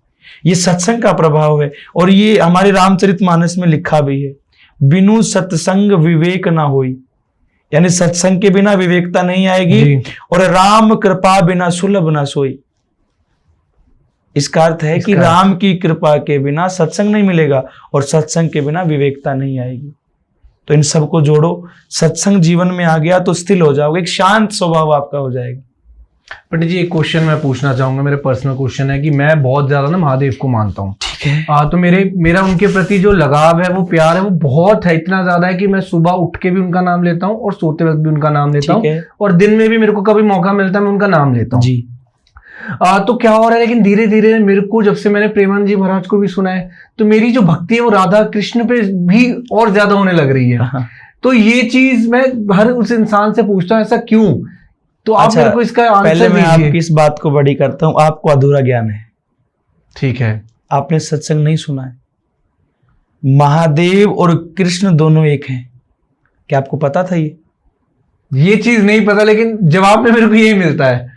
ये सत्संग का प्रभाव है। और ये हमारे रामचरितमानस में लिखा भी है, बिनु सत्संग विवेक ना होई, यानी सत्संग के बिना विवेकता नहीं आएगी, और राम कृपा बिना सुलभ ना सोई। इसका अर्थ है कि राम की कृपा के बिना सत्संग नहीं मिलेगा और सत्संग के बिना विवेकता नहीं आएगी। तो इन सबको जोड़ो, सत्संग जीवन में आ गया तो स्थिर हो जाओगे, एक शांत स्वभाव आपका हो जाएगा। पंडित जी एक क्वेश्चन मैं पूछना चाहूंगा, मेरा पर्सनल क्वेश्चन है कि मैं बहुत ज्यादा ना महादेव को मानता हूँ। ठीक है। तो मेरा उनके प्रति जो लगाव है, वो प्यार है, वो बहुत है, इतना ज्यादा है कि मैं सुबह उठ के भी उनका नाम लेता हूँ और सोते वक्त भी उनका नाम लेता हूँ, और दिन में भी मेरे को कभी मौका मिलता है मैं उनका नाम लेता हूँ जी। तो क्या हो रहा है, लेकिन धीरे धीरे मेरे को, जब से मैंने प्रेमानंद जी महाराज को भी सुना है, तो मेरी जो भक्ति है वो राधा कृष्ण पे भी और ज्यादा होने लग रही है। तो ये चीज मैं हर उस इंसान से पूछता हूँ, ऐसा क्यों? तो आप मेरे को इसका आंसर पहले मैं दीजिए। आपकी इस बात को बड़ी करता हूँ, आपको अधूरा ज्ञान है। ठीक है। आपने सत्संग नहीं सुना है। महादेव और कृष्ण दोनों एक हैं, क्या आपको पता था? ये चीज नहीं पता, लेकिन जवाब में मेरे को यही मिलता है।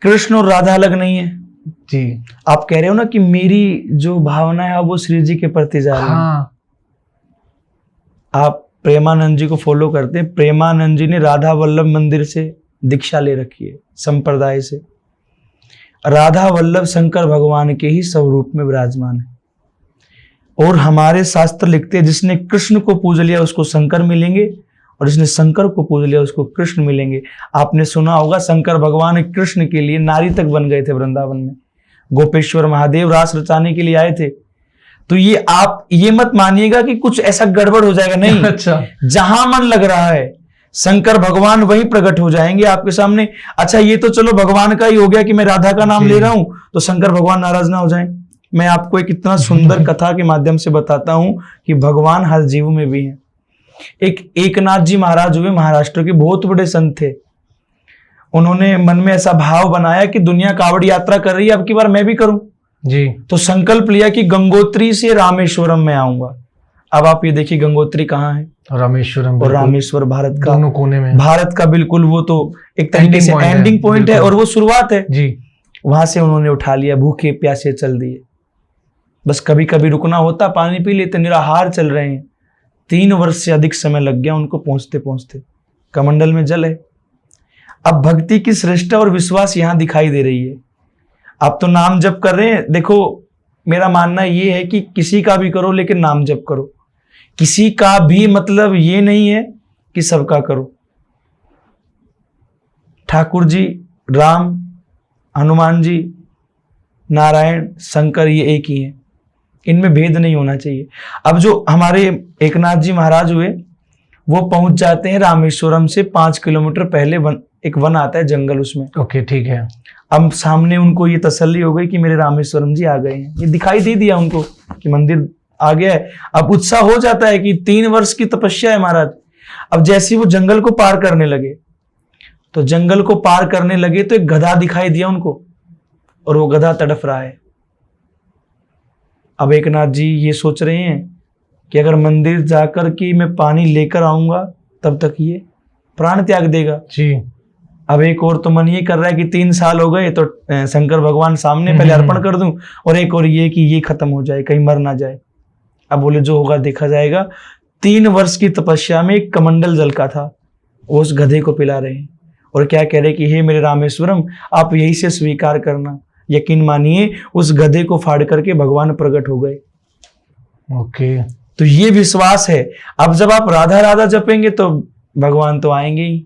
कृष्ण और राधा अलग नहीं है जी। आप कह रहे हो ना कि मेरी जो भावना है वो श्री जी के प्रति जा रही है। हाँ। आप प्रेमानंद जी को फॉलो करते हैं। प्रेमानंद जी ने राधा वल्लभ मंदिर से दीक्षा ले रखी है, संप्रदाय से। राधा वल्लभ शंकर भगवान के ही स्वरूप में विराजमान है। और हमारे शास्त्र लिखते हैं, जिसने कृष्ण को पूज लिया उसको शंकर मिलेंगे, और जिसने शंकर को पूज लिया उसको कृष्ण मिलेंगे। आपने सुना होगा शंकर भगवान कृष्ण के लिए नारी तक बन गए थे वृंदावन में। गोपेश्वर महादेव रास रचाने के लिए आए थे। तो ये आप ये मत मानिएगा कि कुछ ऐसा गड़बड़ हो जाएगा, नहीं। अच्छा। जहां मन लग रहा है शंकर भगवान वहीं प्रकट हो जाएंगे आपके सामने। अच्छा, ये तो चलो भगवान का ही हो गया कि मैं राधा का नाम ले रहा हूं, तो शंकर भगवान नाराज ना हो जाएं। मैं आपको एक इतना सुंदर कथा के माध्यम से बताता हूं कि भगवान हर जीव में भी है। एकनाथ जी महाराज हुए, महाराष्ट्र के बहुत बड़े संत थे। उन्होंने मन में ऐसा भाव बनाया कि दुनिया कावड़ यात्रा कर रही है, अब की बार मैं भी करूं जी। तो संकल्प लिया कि गंगोत्री से रामेश्वरम में आऊंगा। अब आप ये देखिए गंगोत्री कहाँ है? रामेश्वरम। और रामेश्वर भारत का दोनों कोने में, भारत का बिल्कुल वो तो एक तरीके से एंडिंग पॉइंट है और वो शुरुआत है जी। वहां से उन्होंने उठा लिया, भूखे प्यासे चल दिए। बस कभी कभी रुकना होता, पानी पी लेते, निराहार चल रहे हैं। 3 वर्ष से अधिक समय लग गया उनको पहुंचते पहुंचते। कमंडल में जल है। अब भक्ति की श्रेष्ठता और विश्वास यहां दिखाई दे रही है। आप तो नाम जप कर रहे हैं। देखो, मेरा मानना ये है कि किसी का भी करो लेकिन नाम जप करो। किसी का भी मतलब ये नहीं है कि सबका करो। ठाकुर जी, राम, हनुमान जी, नारायण, शंकर ये एक ही हैं, इनमें भेद नहीं होना चाहिए। अब जो हमारे एकनाथ जी महाराज हुए, वो पहुंच जाते हैं रामेश्वरम से 5 किलोमीटर पहले एक वन आता है, जंगल, उसमें। ओके, ठीक है। अब सामने उनको ये तसल्ली हो गई कि मेरे रामेश्वरम जी आ गए हैं, ये दिखाई दे दिया उनको कि मंदिर आ गया है। अब उत्साह हो जाता है कि 3 वर्ष की तपस्या है महाराज। अब जैसे ही वो जंगल को पार करने लगे, तो जंगल को पार करने लगे तो एक गधा दिखाई दिया उनको, और वो गधा तड़फ रहा है। अब एकनाथ जी ये सोच रहे हैं कि अगर मंदिर जाकर के मैं पानी लेकर आऊंगा तब तक ये प्राण त्याग देगा जी। अब एक और तो मन ये कर रहा है कि 3 साल हो गए तो शंकर भगवान सामने पहले अर्पण कर दूं, और एक और ये कि ये खत्म हो जाए, कहीं मर ना जाए। अब बोले जो होगा देखा जाएगा। 3 वर्ष की तपस्या में एक कमंडल जल का था, वो उस गधे को पिला रहे हैं और क्या कह रहे कि हे मेरे रामेश्वरम, आप यही से स्वीकार करना। यकीन मानिए उस गधे को फाड़ करके भगवान प्रकट हो गए। ओके। तो ये विश्वास है। अब जब आप राधा राधा जपेंगे तो भगवान तो आएंगे ही।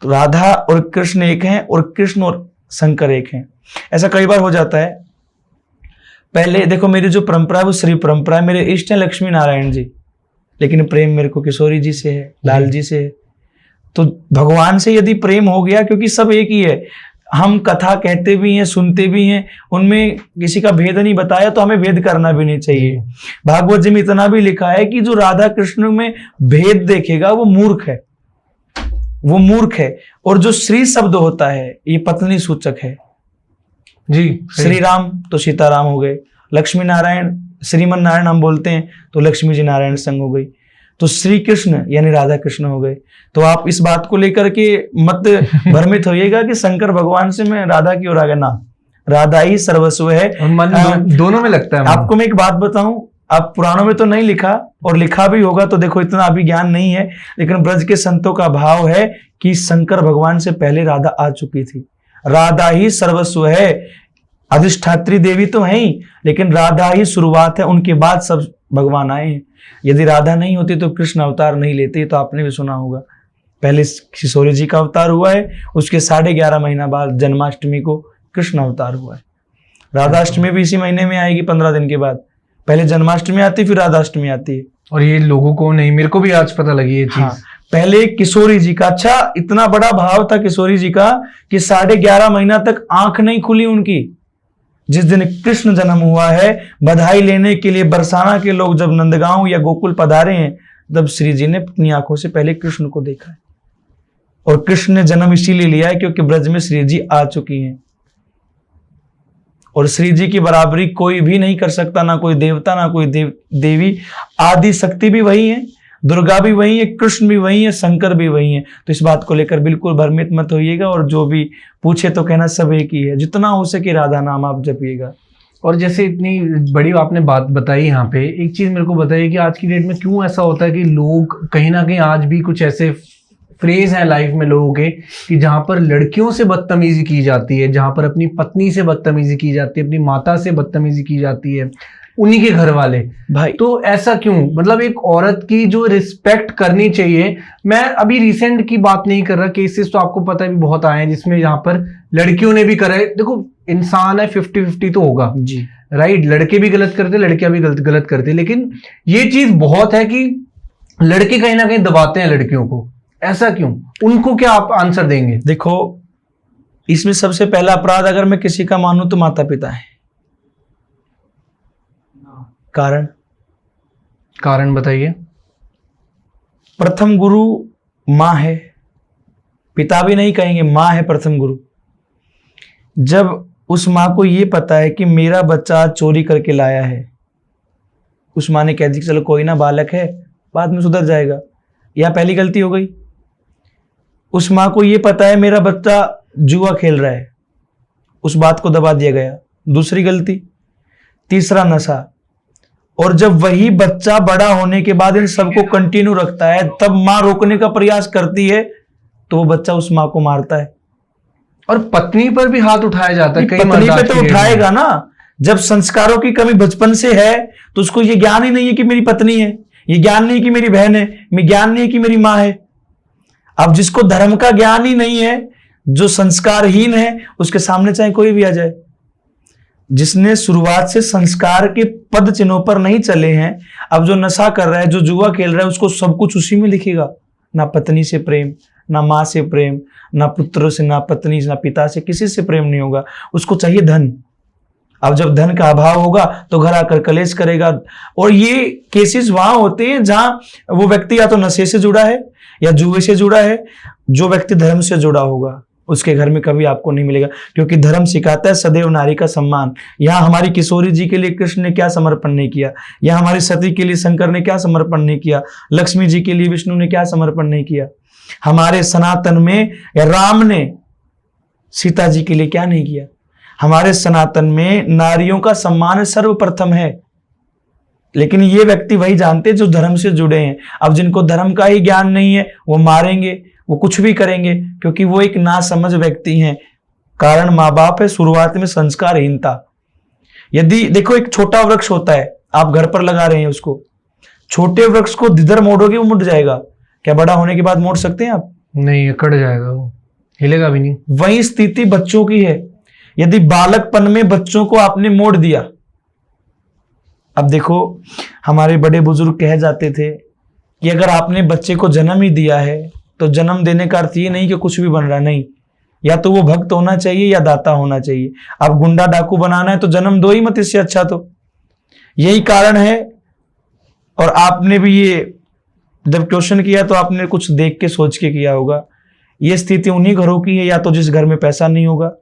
तो राधा और कृष्ण एक हैं और कृष्ण और शंकर एक हैं। ऐसा कई बार हो जाता है। पहले देखो, मेरी जो परंपरा है वो श्री परंपरा है। मेरे इष्ट हैं लक्ष्मी नारायण जी, लेकिन प्रेम मेरे को किशोरी जी से है, लाल जी से है। तो भगवान से यदि प्रेम हो गया, क्योंकि सब एक ही है, हम कथा कहते भी हैं, सुनते भी हैं, उनमें किसी का भेद नहीं बताया, तो हमें भेद करना भी नहीं चाहिए। भागवत जी में इतना भी लिखा है कि जो राधा कृष्ण में भेद देखेगा वो मूर्ख है, वो मूर्ख है। और जो श्री शब्द होता है ये पत्नी सूचक है जी। श्री राम तो सीताराम हो गए, लक्ष्मी नारायण श्रीमन नारायण हम बोलते हैं तो लक्ष्मी जी नारायण संग हो गई, तो श्री कृष्ण यानी राधा कृष्ण हो गए। तो आप इस बात को लेकर के मत भ्रमित होइएगा कि शंकर भगवान से मैं राधा की ओर आ गया ना, राधा ही सर्वस्व है। दोनों में लगता है। आपको मैं एक बात बताऊं, अब पुराणों में तो नहीं लिखा, और लिखा भी होगा तो देखो इतना अभी ज्ञान नहीं है, लेकिन ब्रज के संतों का भाव है कि शंकर भगवान से पहले राधा आ चुकी थी। राधा ही सर्वस्व है, अधिष्ठात्री देवी तो है ही, लेकिन राधा ही शुरुआत है, उनके बाद सब भगवान आए हैं। यदि राधा नहीं होती तो कृष्ण अवतार नहीं लेते, तो आपने भी सुना होगा। पहले किशोरी जी का अवतार हुआ है, उसके 11.5 महीना बाद जन्माष्टमी को कृष्ण अवतार हुआ है। राधाष्टमी भी इसी महीने में आएगी 15 दिन के बाद। पहले जन्माष्टमी आती फिर राधाष्टमी आती है। और ये लोगों को नहीं, मेरे को भी आज पता लगी ये चीज। हाँ, पहले किशोरी जी का, अच्छा इतना बड़ा भाव था किशोरी जी का कि 11.5 महीना तक आंख नहीं खुली उनकी। जिस दिन कृष्ण जन्म हुआ है, बधाई लेने के लिए बरसाना के लोग जब नंदगांव या गोकुल पधारे हैं, तब श्री जी ने अपनी आंखों से पहले कृष्ण को देखा है। और कृष्ण ने जन्म इसीलिए लिया है क्योंकि ब्रज में श्री जी आ चुकी हैं। और श्री जी की बराबरी कोई भी नहीं कर सकता, ना कोई देवता, ना कोई देवी। आदि शक्ति भी वही है, दुर्गा भी वही है, कृष्ण भी वही है, शंकर भी वही है। तो इस बात को लेकर बिल्कुल भ्रमित मत होइएगा, और जो भी पूछे तो कहना सब एक ही है। जितना हो सके राधा नाम आप जपिएगा। और जैसे इतनी बड़ी आपने बात बताई यहाँ पे, एक चीज मेरे को बताइए कि आज की डेट में क्यों ऐसा होता है कि लोग कहीं ना कहीं आज भी कुछ ऐसे फ्रेज हैं लाइफ में लोगों के कि जहां पर लड़कियों से बदतमीजी की जाती है, जहां पर अपनी पत्नी से बदतमीजी की जाती है, अपनी माता से बदतमीजी की जाती है, उन्हीं के घर वाले भाई। तो ऐसा क्यों? मतलब एक औरत की जो रिस्पेक्ट करनी चाहिए, मैं अभी रिसेंट की बात नहीं कर रहा, केसेस तो आपको पता है भी बहुत आए हैं जिसमें यहाँ पर लड़कियों ने भी करा है। देखो इंसान है, 50-50 तो होगा जी, राइट। लड़के भी गलत करते, लड़कियां भी गलत करते, लेकिन ये चीज बहुत है कि लड़के कहीं ना कहीं दबाते हैं लड़कियों को। ऐसा क्यों? उनको क्या आप आंसर देंगे? देखो, इसमें सबसे पहला अपराध अगर मैं किसी का मानूं तो माता पिता है। कारण बताइए। प्रथम गुरु माँ है, पिता भी नहीं कहेंगे, माँ है प्रथम गुरु। जब उस माँ को ये पता है कि मेरा बच्चा चोरी करके लाया है, उस माँ ने कह दी चलो कोई ना, बालक है, बाद में सुधर जाएगा, यह पहली गलती हो गई। उस माँ को ये पता है मेरा बच्चा जुआ खेल रहा है, उस बात को दबा दिया गया, दूसरी गलती। तीसरा नशा। और जब वही बच्चा बड़ा होने के बाद इन सबको कंटिन्यू रखता है, तब माँ रोकने का प्रयास करती है तो वो बच्चा उस माँ को मारता है। और पत्नी पर भी हाथ उठाया जाता है। पत्नी पे तो उठाएगा ना, जब संस्कारों की कमी बचपन से है तो उसको ये ज्ञान ही नहीं है कि मेरी पत्नी है, ये ज्ञान नहीं कि मेरी बहन है, मैं ज्ञान नहीं है कि मेरी माँ है। अब जिसको धर्म का ज्ञान ही नहीं है, जो संस्कारहीन है, उसके सामने चाहे कोई भी आ जाए। जिसने शुरुआत से संस्कार के पद चिन्हों पर नहीं चले हैं, अब जो नशा कर रहा है, जो जुआ खेल रहा है, उसको सब कुछ उसी में लिखेगा। ना पत्नी से प्रेम, ना माँ से प्रेम, ना पुत्र से, ना पत्नी से, ना पिता से, किसी से प्रेम नहीं होगा। उसको चाहिए धन। अब जब धन का अभाव होगा तो घर आकर कलेश करेगा। और ये केसेस वहां होते हैं जहां वो व्यक्ति या तो नशे से जुड़ा है या जुए से जुड़ा है। जो व्यक्ति धर्म से जुड़ा होगा उसके घर में कभी आपको नहीं मिलेगा, क्योंकि धर्म सिखाता है सदैव नारी का सम्मान। यहाँ हमारी किशोरी जी के लिए कृष्ण ने क्या समर्पण नहीं किया, यहाँ हमारी सती के लिए शंकर ने क्या समर्पण नहीं किया, लक्ष्मी जी के लिए विष्णु ने क्या समर्पण नहीं किया, हमारे सनातन में राम ने सीता जी के लिए क्या नहीं किया। हमारे सनातन में नारियों का सम्मान सर्वप्रथम है। लेकिन ये व्यक्ति वही जानते जो धर्म से जुड़े हैं। अब जिनको धर्म का ही ज्ञान नहीं है वो मारेंगे, वो कुछ भी करेंगे, क्योंकि वो एक नासमझ व्यक्ति हैं। कारण माँ बाप है, शुरुआत में संस्कारहीनता। यदि देखो एक छोटा वृक्ष होता है, आप घर पर लगा रहे हैं उसको, छोटे वृक्ष को जिधर मोड़ोगे वो मुड़ जाएगा, क्या बड़ा होने के बाद मोड़ सकते हैं आप? नहीं, कट जाएगा, वो हिलेगा भी नहीं। वही स्थिति बच्चों की है। यदि बालकपन में बच्चों को आपने मोड़ दिया, अब देखो हमारे बड़े बुजुर्ग कह जाते थे कि अगर आपने बच्चे को जन्म ही दिया है तो जन्म देने का अर्थ ये नहीं कि कुछ भी बन रहा, नहीं, या तो वो भक्त होना चाहिए या दाता होना चाहिए। अब गुंडा डाकू बनाना है तो जन्म दो ही मत, इससे अच्छा। तो यही कारण है। और आपने भी ये जब क्वेश्चन किया तो आपने कुछ देख के सोच के किया होगा। ये स्थिति उन्हीं घरों की है या तो जिस घर में पैसा नहीं होगा,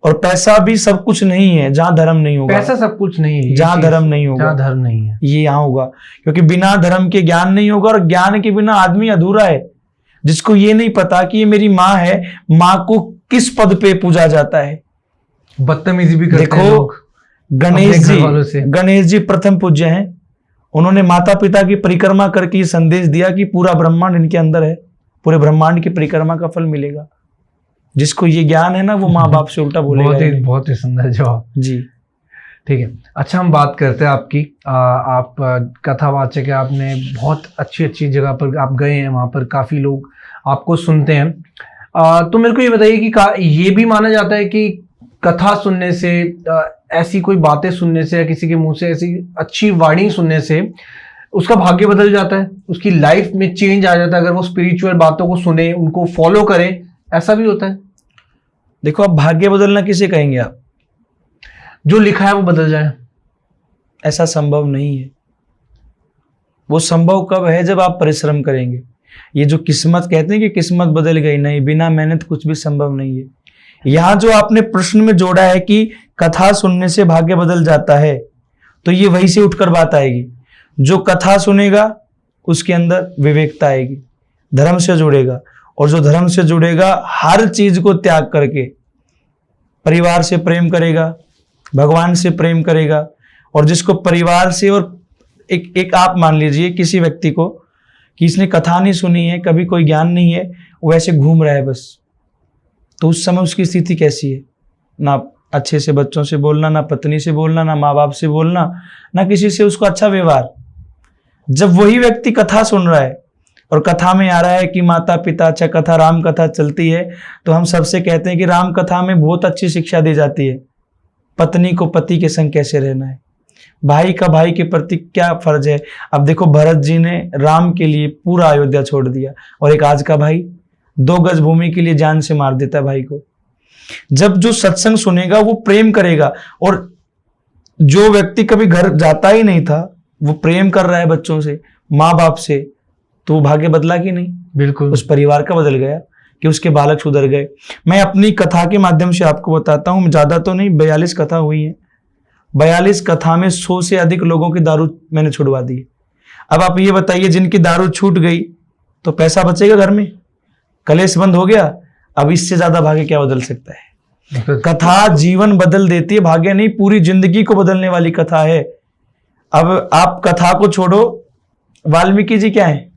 और पैसा भी सब कुछ नहीं है जहां धर्म नहीं होगा। पैसा सब कुछ नहीं है, जहां धर्म नहीं होगा, जहां धर्म नहीं है, ये यहाँ होगा। क्योंकि बिना धर्म के ज्ञान नहीं होगा, और ज्ञान के बिना आदमी अधूरा है। जिसको ये नहीं पता कि ये मेरी माँ है, माँ को किस पद पे पूजा जाता है। बदतमीजी भी करते हैं लोग। गणेश जी प्रथम पूज्य हैं। उन्होंने माता पिता की परिक्रमा करके ये संदेश दिया कि पूरा ब्रह्मांड इनके अंदर है, पूरे ब्रह्मांड की परिक्रमा का फल मिलेगा। जिसको ये ज्ञान है ना, वो माँ बाप से उल्टा बोलेगा। बहुत ही सुंदर जवाब जी। ठीक है, अच्छा हम बात करते हैं आपकी। आप कथावाचक है, आपने बहुत अच्छी अच्छी जगह पर आप गए हैं, वहाँ पर काफ़ी लोग आपको सुनते हैं। तो मेरे को ये बताइए कि ये भी माना जाता है कि कथा सुनने से, ऐसी कोई बातें सुनने से या किसी के मुंह से ऐसी अच्छी वाणी सुनने से उसका भाग्य बदल जाता है, उसकी लाइफ में चेंज आ जाता है अगर वो स्पिरिचुअल बातों को सुने, उनको फॉलो करे, ऐसा भी होता है? देखो, अब भाग्य बदलना किसे कहेंगे आप? जो लिखा है वो बदल जाए, ऐसा संभव नहीं है। वो संभव कब है? जब आप परिश्रम करेंगे। ये जो किस्मत कहते हैं कि किस्मत बदल गई, नहीं, बिना मेहनत कुछ भी संभव नहीं है। यहां जो आपने प्रश्न में जोड़ा है कि कथा सुनने से भाग्य बदल जाता है, तो ये वहीं से उठकर बात आएगी। जो कथा सुनेगा उसके अंदर विवेकता आएगी, धर्म से जुड़ेगा, और जो धर्म से जुड़ेगा हर चीज को त्याग करके परिवार से प्रेम करेगा, भगवान से प्रेम करेगा। और जिसको परिवार से, और एक आप मान लीजिए किसी व्यक्ति को कि इसने कथा नहीं सुनी है, कभी कोई ज्ञान नहीं है, वो ऐसे घूम रहा है बस, तो उस समय उसकी स्थिति कैसी है? ना अच्छे से बच्चों से बोलना, ना पत्नी से बोलना, ना माँ बाप से बोलना, ना किसी से उसको अच्छा व्यवहार। जब वही व्यक्ति कथा सुन रहा है और कथा में आ रहा है कि माता पिता, अच्छा कथा राम कथा चलती है, तो हम सबसे कहते हैं कि राम कथा में बहुत अच्छी शिक्षा दी जाती है। पत्नी को पति के संग कैसे रहना है, भाई का भाई के प्रति क्या फर्ज है। अब देखो, भरत जी ने राम के लिए पूरा अयोध्या छोड़ दिया, और एक आज का भाई 2 गज भूमि के लिए जान से मार देता है भाई को। जब जो सत्संग सुनेगा वो प्रेम करेगा, और जो व्यक्ति कभी घर जाता ही नहीं था वो प्रेम कर रहा है बच्चों से, माँ बाप से, तो वो भाग्य बदला कि नहीं? बिल्कुल, उस परिवार का बदल गया कि उसके बालक सुधर गए। मैं अपनी कथा के माध्यम से आपको बताता हूँ, ज्यादा तो नहीं, 42 कथा हुई है। 42 कथा में 100 से अधिक लोगों की दारू मैंने छुड़वा दी। अब आप ये बताइए, जिनकी दारू छूट गई तो पैसा बचेगा घर में, कलेश बंद हो गया, अब इससे ज्यादा भाग्य क्या बदल सकता है? कथा जीवन बदल देती है, भाग्य नहीं, पूरी जिंदगी को बदलने वाली कथा है। अब आप कथा को छोड़ो, वाल्मीकि जी क्या है?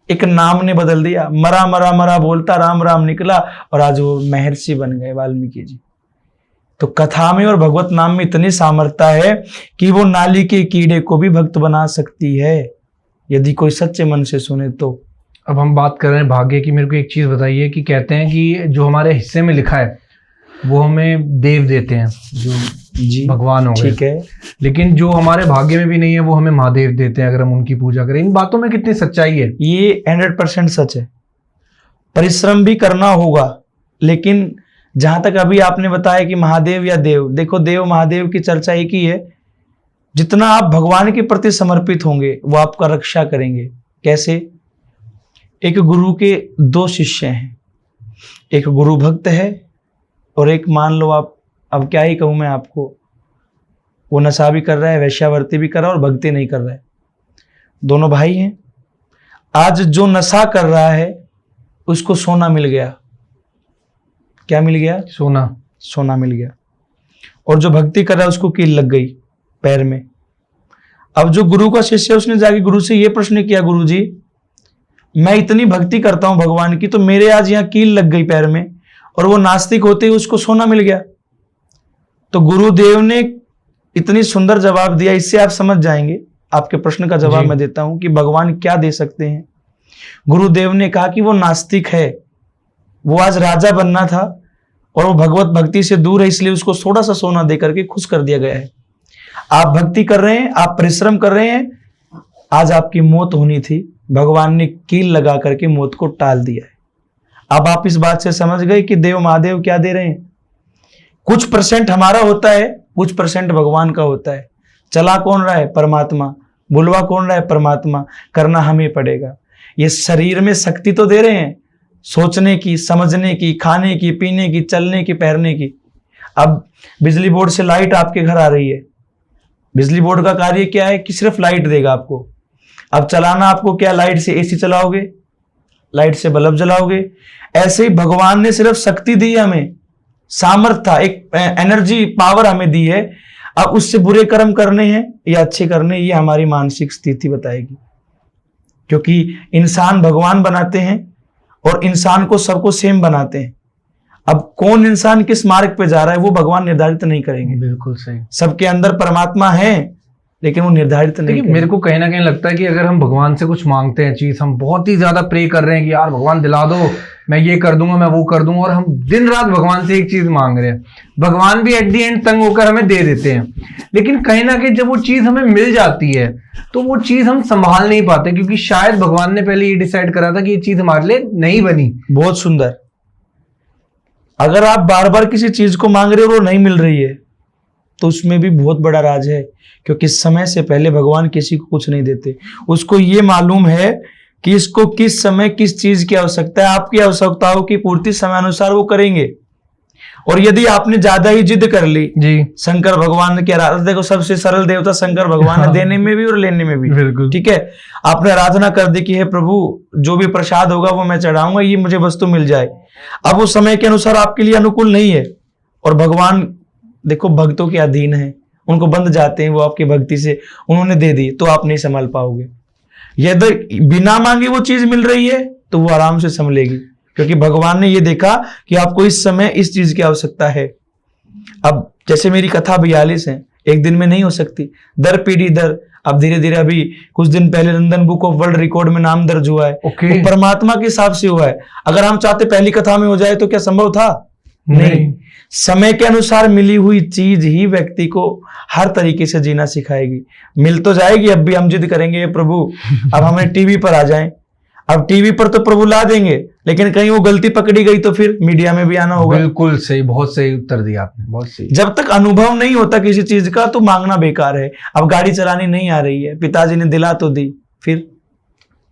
एक नाम ने बदल दिया, मरा मरा मरा बोलता राम राम निकला, और आज वो महर्षि बन गए वाल्मीकि जी। तो कथा में और भगवत नाम में इतनी सामर्थ्य है कि वो नाली के कीड़े को भी भक्त बना सकती है, यदि कोई सच्चे मन से सुने तो। अब हम बात कर रहे हैं भाग्य की। मेरे को एक चीज बताइए कि कहते हैं कि जो हमारे हिस्से में लिखा है वो हमें देव देते हैं, जो जी भगवान हो गए, ठीक है, लेकिन जो हमारे भाग्य में भी नहीं है वो हमें महादेव देते हैं अगर हम उनकी पूजा करें। इन बातों में कितनी सच्चाई है? ये 100% सच है। परिश्रम भी करना होगा, लेकिन जहां तक अभी आपने बताया कि महादेव या देव, देखो देव महादेव की चर्चा एक ही है। जितना आप भगवान के प्रति समर्पित होंगे वो आपका रक्षा करेंगे। कैसे? एक गुरु के 2 शिष्य हैं, एक गुरु भक्त है और एक, मान लो आप, अब क्या ही कहूं मैं आपको, वो नशा भी कर रहा है, वैश्यावृत्ति भी कर रहा है और भक्ति नहीं कर रहा है। दोनों भाई हैं। आज जो नशा कर रहा है उसको सोना मिल गया। क्या मिल गया? सोना मिल गया। और जो भक्ति कर रहा है उसको कील लग गई पैर में। अब जो गुरु का शिष्य है उसने जाके गुरु से ये प्रश्न किया, गुरु जी मैं इतनी भक्ति करता हूं भगवान की, तो मेरे आज यहाँ कील लग गई पैर में, और वो नास्तिक होते ही उसको सोना मिल गया। तो गुरुदेव ने इतनी सुंदर जवाब दिया, इससे आप समझ जाएंगे। आपके प्रश्न का जवाब मैं देता हूं कि भगवान क्या दे सकते हैं। गुरुदेव ने कहा कि वो नास्तिक है, वो आज राजा बनना था और वो भगवत भक्ति से दूर है, इसलिए उसको थोड़ा सा सोना दे करके खुश कर दिया गया है। आप भक्ति कर रहे हैं, आप परिश्रम कर रहे हैं, आज आपकी मौत होनी थी, भगवान ने कील लगा करके मौत को टाल दिया है। अब आप इस बात से समझ गए कि देव महादेव क्या दे रहे हैं। कुछ परसेंट हमारा होता है, कुछ परसेंट भगवान का होता है। चला कौन रहा है? परमात्मा। बुलवा कौन रहा है? परमात्मा। करना हमें पड़ेगा। ये शरीर में शक्ति तो दे रहे हैं, सोचने की, समझने की, खाने की, पीने की, चलने की, पहनने की। अब बिजली बोर्ड से लाइट आपके घर आ रही है, बिजली बोर्ड का कार्य क्या है कि सिर्फ लाइट देगा आपको। अब चलाना आपको क्या? लाइट से एसी चलाओगे, लाइट से बल्ब जलाओगे। ऐसे ही भगवान ने सिर्फ शक्ति दी है हमें, सामर्थ्य, एक एनर्जी, पावर हमें दी है। अब उससे बुरे कर्म करने हैं या अच्छे करने, ये हमारी मानसिक स्थिति बताएगी। क्योंकि इंसान भगवान बनाते हैं और इंसान को सबको सेम बनाते हैं। अब कौन इंसान किस मार्ग पे जा रहा है वो भगवान निर्धारित नहीं करेंगे। बिल्कुल सही। सबके अंदर परमात्मा है, लेकिन वो निर्धारित नहीं देखिए करें। मेरे को कहीं ना कहीं लगता है कि अगर हम भगवान से कुछ मांगते हैं चीज, हम बहुत ही ज्यादा प्रे कर रहे हैं कि यार भगवान दिला दो, मैं ये कर दूंगा, मैं वो कर दूंगा, और हम दिन रात भगवान से एक चीज मांग रहे हैं, भगवान भी एट दी एंड तंग होकर हमें दे देते हैं। लेकिन कहीं ना कहीं जब वो चीज हमें मिल जाती है तो वो चीज हम संभाल नहीं पाते, क्योंकि शायद भगवान ने पहले ये डिसाइड करा था कि ये चीज हमारे लिए नहीं बनी। बहुत सुंदर। अगर आप बार बार किसी चीज को मांग रहे हो और वो नहीं मिल रही है तो उसमें भी बहुत बड़ा राज है, क्योंकि समय से पहले भगवान किसी को कुछ नहीं देते। उसको ये मालूम है कि इसको किस समय किस चीज की आवश्यकता है। आपकी आवश्यकताओं की पूर्ति समय अनुसार वो करेंगे। और यदि आपने ज्यादा ही जिद कर ली, जी शंकर भगवान की आराधना, देखो सबसे सरल देवता शंकर भगवान है, देने में भी और लेने में भी। बिल्कुल ठीक है, आपने आराधना कर दी कि हे प्रभु जो भी प्रसाद होगा वो मैं चढ़ाऊंगा, ये मुझे वस्तु मिल जाए। अब वो समय के अनुसार आपके लिए अनुकूल नहीं है, और भगवान देखो भक्तों के अधीन है, उनको बंध जाते हैं, वो आपकी भक्ति से उन्होंने दे दी तो आप नहीं संभाल पाओगे। यदि बिना मांगे वो चीज मिल रही है तो वो आराम से संभलेगी, क्योंकि भगवान ने ये देखा कि आपको इस समय इस चीज की आवश्यकता है। अब जैसे मेरी कथा 42 है, एक दिन में नहीं हो सकती, दर पीढ़ी दर। अब धीरे धीरे, अभी कुछ दिन पहले London book of world record में नाम दर्ज हुआ है। ओके। वो परमात्मा के हिसाब से हुआ है। अगर हम चाहते पहली कथा में हो जाए तो क्या संभव था? नहीं। समय के अनुसार मिली हुई चीज ही व्यक्ति को हर तरीके से जीना सिखाएगी। मिल तो जाएगी, अब भी हम जिद करेंगे ये प्रभु अब हमें टीवी पर आ जाएं। अब टीवी पर तो प्रभु ला देंगे, लेकिन कहीं वो गलती पकड़ी गई तो फिर मीडिया में भी आना होगा। बिल्कुल सही, बहुत सही उत्तर दिया आपने, बहुत सही। जब तक अनुभव नहीं होता किसी चीज का तो मांगना बेकार है। अब गाड़ी चलानी नहीं आ रही है, पिताजी ने दिला तो दी, फिर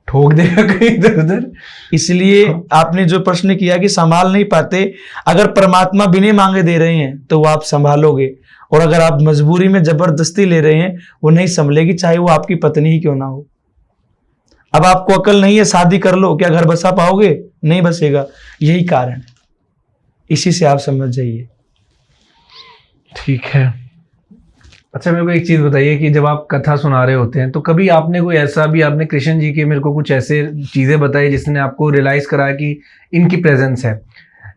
ठोक देगा कहीं इधर उधर। इसलिए आपने जो प्रश्न किया कि संभाल नहीं पाते, अगर परमात्मा बिना मांगे दे रहे हैं तो वो आप संभालोगे, और अगर आप मजबूरी में जबरदस्ती ले रहे हैं वो नहीं संभलेगी, चाहे वो आपकी पत्नी ही क्यों ना हो। अब आपको अकल नहीं है, शादी कर लो, क्या घर बसा पाओगे? नहीं बसेगा। यही कारण है, इसी से आप समझ जाइए। ठीक है। अच्छा मेरे को एक चीज बताइए कि जब आप कथा सुना रहे होते हैं तो कभी आपने कोई ऐसा भी, आपने कृष्ण जी के मेरे को कुछ ऐसे चीजें बताई जिसने आपको रियलाइज कराया कि इनकी प्रेजेंस है?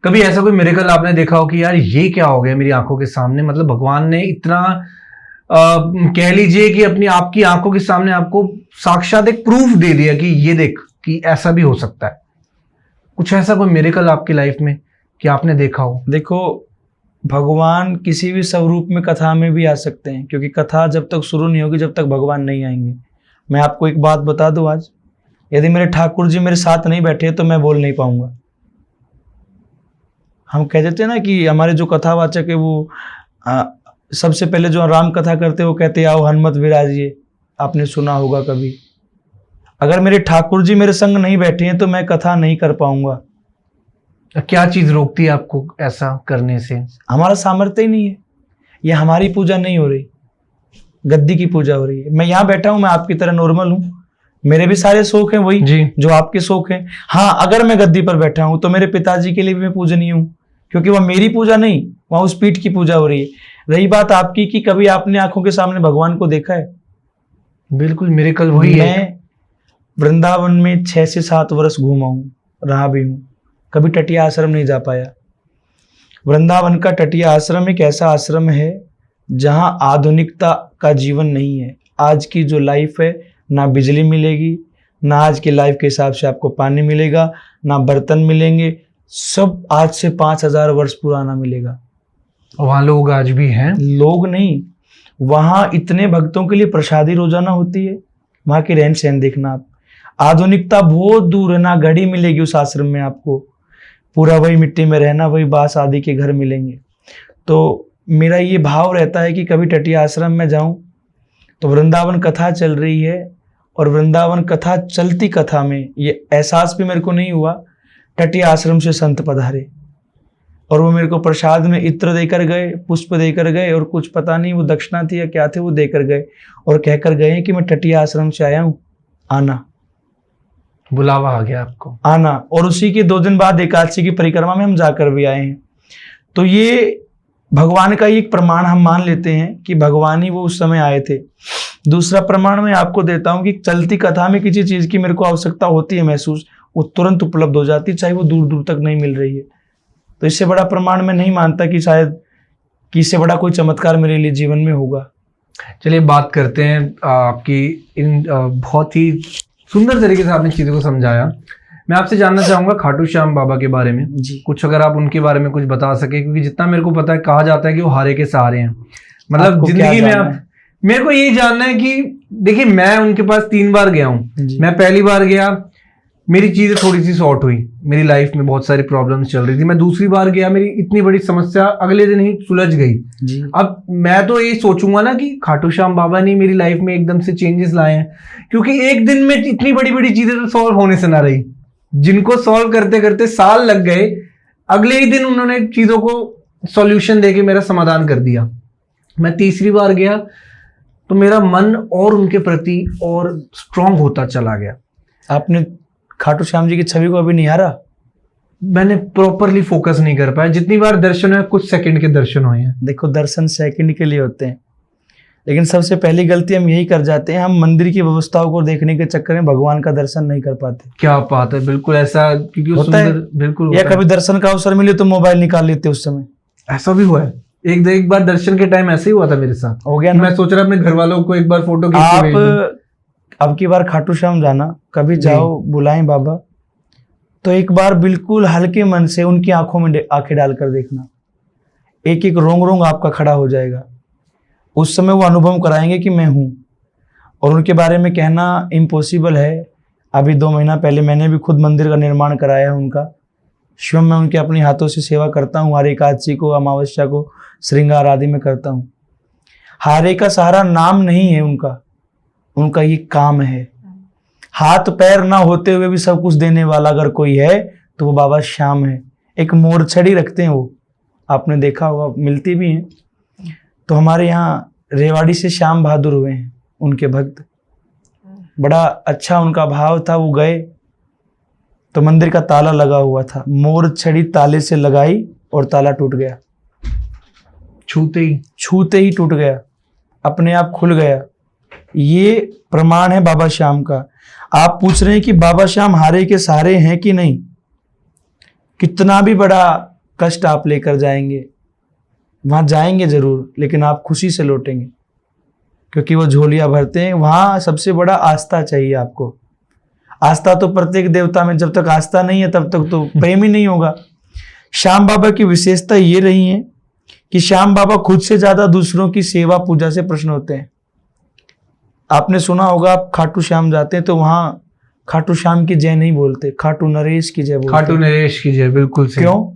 कभी ऐसा कोई मिरेकल आपने देखा हो कि यार ये क्या हो गया मेरी आंखों के सामने, मतलब भगवान ने इतना कह लीजिए कि अपनी आपकी आंखों के सामने आपको साक्षात एक प्रूफ दे दिया कि ये देख कि ऐसा भी हो सकता है? कुछ ऐसा कोई मिरेकल आपकी लाइफ में कि आपने देखा हो? देखो, भगवान किसी भी स्वरूप में कथा में भी आ सकते हैं, क्योंकि कथा जब तक शुरू नहीं होगी जब तक भगवान नहीं आएंगे। मैं आपको एक बात बता दूं, आज यदि मेरे ठाकुर जी मेरे साथ नहीं बैठे तो मैं बोल नहीं पाऊंगा। हम कह देते हैं ना कि हमारे जो कथावाचक है वो सबसे पहले जो राम कथा करते हैं वो कहते हैं आओ हनुमत विराजिए, आपने सुना होगा कभी। अगर मेरे ठाकुर जी मेरे संग नहीं बैठे हैं तो मैं कथा नहीं कर पाऊंगा। क्या चीज रोकती है आपको ऐसा करने से? हमारा सामर्थ्य ही नहीं है, ये हमारी पूजा नहीं हो रही, गद्दी की पूजा हो रही है। मैं यहाँ बैठा हूँ, मैं आपकी तरह नॉर्मल हूँ, मेरे भी सारे शौक हैं वही जी। जो आपके शौक हैं। हाँ, अगर मैं गद्दी पर बैठा हूँ तो मेरे पिताजी के लिए भी मैं पूजनीय हूँ, क्योंकि वह मेरी पूजा नहीं, वहां उस पीठ की पूजा हो रही है। रही बात आपकी कि कभी आपने आंखों के सामने भगवान को देखा है? बिल्कुल मिरेकल वही है। मैं वृंदावन में 6 से 7 वर्ष घूमा हूँ, रहा भी हूँ, कभी तटीय आश्रम नहीं जा पाया। वृंदावन का तटीय आश्रम एक ऐसा आश्रम है जहां आधुनिकता का जीवन नहीं है। आज की जो लाइफ है, ना बिजली मिलेगी, ना आज की लाइफ के हिसाब से आपको पानी मिलेगा, ना बर्तन मिलेंगे, सब आज से 5000 वर्ष पुराना मिलेगा। वहां लोग आज भी हैं? लोग नहीं, वहां इतने भक्तों के लिए प्रसादी रोजाना होती है। वहां के रहन सहन देखना आप, आधुनिकता बहुत दूर है, ना घड़ी मिलेगी उस आश्रम में आपको, पूरा वही मिट्टी में रहना, वही बांस आदि के घर मिलेंगे। तो मेरा ये भाव रहता है कि कभी तटीय आश्रम में जाऊं तो वृंदावन कथा चल रही है, और वृंदावन कथा चलती कथा में ये एहसास भी मेरे को नहीं हुआ तटीय आश्रम से संत पधारे, और वो मेरे को प्रसाद में इत्र देकर गए, पुष्प देकर गए, और कुछ पता नहीं वो दक्षिणा थी या क्या थे, वो देकर गए और कहकर गए कि मैं तटीय आश्रम से आया हूँ, आना। बुलावा आ गया आपको, आना। और उसी के 2 दिन बाद एकादशी की परिक्रमा में हम जाकर भी आए हैं। तो ये भगवान का एक प्रमाण हम मान लेते हैं कि भगवान ही वो उस समय आए थे। दूसरा प्रमाण मैं आपको देता हूं कि चलती कथा में किसी चीज की मेरे को आवश्यकता होती है महसूस, वो तुरंत उपलब्ध हो जाती है, चाहे वो दूर दूर तक नहीं मिल रही है। तो इससे बड़ा प्रमाण मैं नहीं मानता कि शायद कि इससे बड़ा कोई चमत्कार मेरे लिए जीवन में होगा। चलिए बात करते हैं आपकी इन बहुत ही सुंदर तरीके से आपने चीज़ों को समझाया। मैं आपसे जानना चाहूँगा खाटू श्याम बाबा के बारे में जी। कुछ, अगर आप उनके बारे में कुछ बता सके, क्योंकि जितना मेरे को पता है कहा जाता है कि वो हारे के सहारे हैं। मतलब आपको क्या जिंदगी में जानना आप, है? मेरे को यही जानना है कि देखिए मैं उनके पास 3 बार गया हूँ। जी। मैं पहली बार गया, मेरी चीज़ें थोड़ी सी सॉर्ट हुई, मेरी लाइफ में बहुत सारी प्रॉब्लम्स चल रही थी। मैं दूसरी बार गया, मेरी इतनी बड़ी समस्या अगले दिन ही सुलझ गई। जी। अब मैं तो ये सोचूंगा ना कि खाटू श्याम बाबा ने मेरी लाइफ में एकदम से चेंजेस लाए हैं, क्योंकि एक दिन में इतनी बड़ी बड़ी चीजें तो सॉल्व होने से ना रही। जिनको सॉल्व करते करते साल लग गए, अगले ही दिन उन्होंने चीजों को सॉल्यूशन देके मेरा समाधान कर दिया। मैं तीसरी बार गया तो मेरा मन और उनके प्रति और स्ट्रांग होता चला गया। आपने खाटू श्याम जी की छवि को अभी निहारा? मैंने प्रॉपरली फोकस नहीं कर पाया। जितनी बार दर्शन हुए, कुछ सेकंड के दर्शन हुए हैं। देखो, दर्शन सेकंड के लिए होते हैं, लेकिन सबसे पहली गलती हम यही कर जाते हैं, हम मंदिर की व्यवस्थाओं को देखने के चक्कर में भगवान का दर्शन नहीं कर पाते। क्या बात है, बिल्कुल ऐसा, क्योंकि वो होता है। सुंदर बिल्कुल या होता है। कभी दर्शन का अवसर मिले तो मोबाइल निकाल लेते उस समय। ऐसा भी हुआ है। एक बार दर्शन के टाइम ऐसे ही हुआ था मेरे साथ। हो गया ना? मैं सोच रहा अपने घर वालों को एक बार फोटो खींच के भेज दूं। आप अब की बार खाटू श्याम जाना, कभी जाओ, बुलाएं बाबा, तो एक बार बिल्कुल हल्के मन से उनकी आंखों में आंखें डालकर देखना। एक एक रोंग रोंग आपका खड़ा हो जाएगा। उस समय वो अनुभव कराएंगे कि मैं हूँ। और उनके बारे में कहना इम्पॉसिबल है। अभी 2 महीना पहले मैंने भी खुद मंदिर का निर्माण कराया है उनका। स्वयं मैं उनके अपने हाथों से सेवा करता हूँ। हर एकादशी को, अमावस्या को, श्रृंगार आदि में करता हूँ। हारे का सहारा नाम नहीं है उनका, उनका ये काम है। हाथ पैर ना होते हुए भी सब कुछ देने वाला अगर कोई है तो वो बाबा श्याम है। एक मोरछड़ी रखते हैं वो, आपने देखा होगा, मिलती भी हैं। तो हमारे यहाँ रेवाड़ी से श्याम बहादुर हुए हैं उनके भक्त। बड़ा अच्छा उनका भाव था। वो गए तो मंदिर का ताला लगा हुआ था, मोरछड़ी ताले से लगाई और ताला टूट गया। छूते ही टूट गया, अपने आप खुल गया। ये प्रमाण है बाबा श्याम का। आप पूछ रहे हैं कि बाबा श्याम हारे के सहारे हैं कि नहीं? कितना भी बड़ा कष्ट आप लेकर जाएंगे, वहां जाएंगे जरूर, लेकिन आप खुशी से लौटेंगे, क्योंकि वो झोलियां भरते हैं। वहां सबसे बड़ा आस्था चाहिए आपको। आस्था तो प्रत्येक देवता में, जब तक आस्था नहीं है तब तक तो प्रेम ही नहीं होगा। श्याम बाबा की विशेषता ये रही है कि श्याम बाबा खुद से ज्यादा दूसरों की सेवा पूजा से प्रश्न होते हैं। आपने सुना होगा, आप खाटू श्याम जाते हैं तो वहां खाटू श्याम की जय नहीं बोलते, खाटू नरेश की जय बोलते। खाटू नरेश की जय, बिल्कुल सही। क्यों?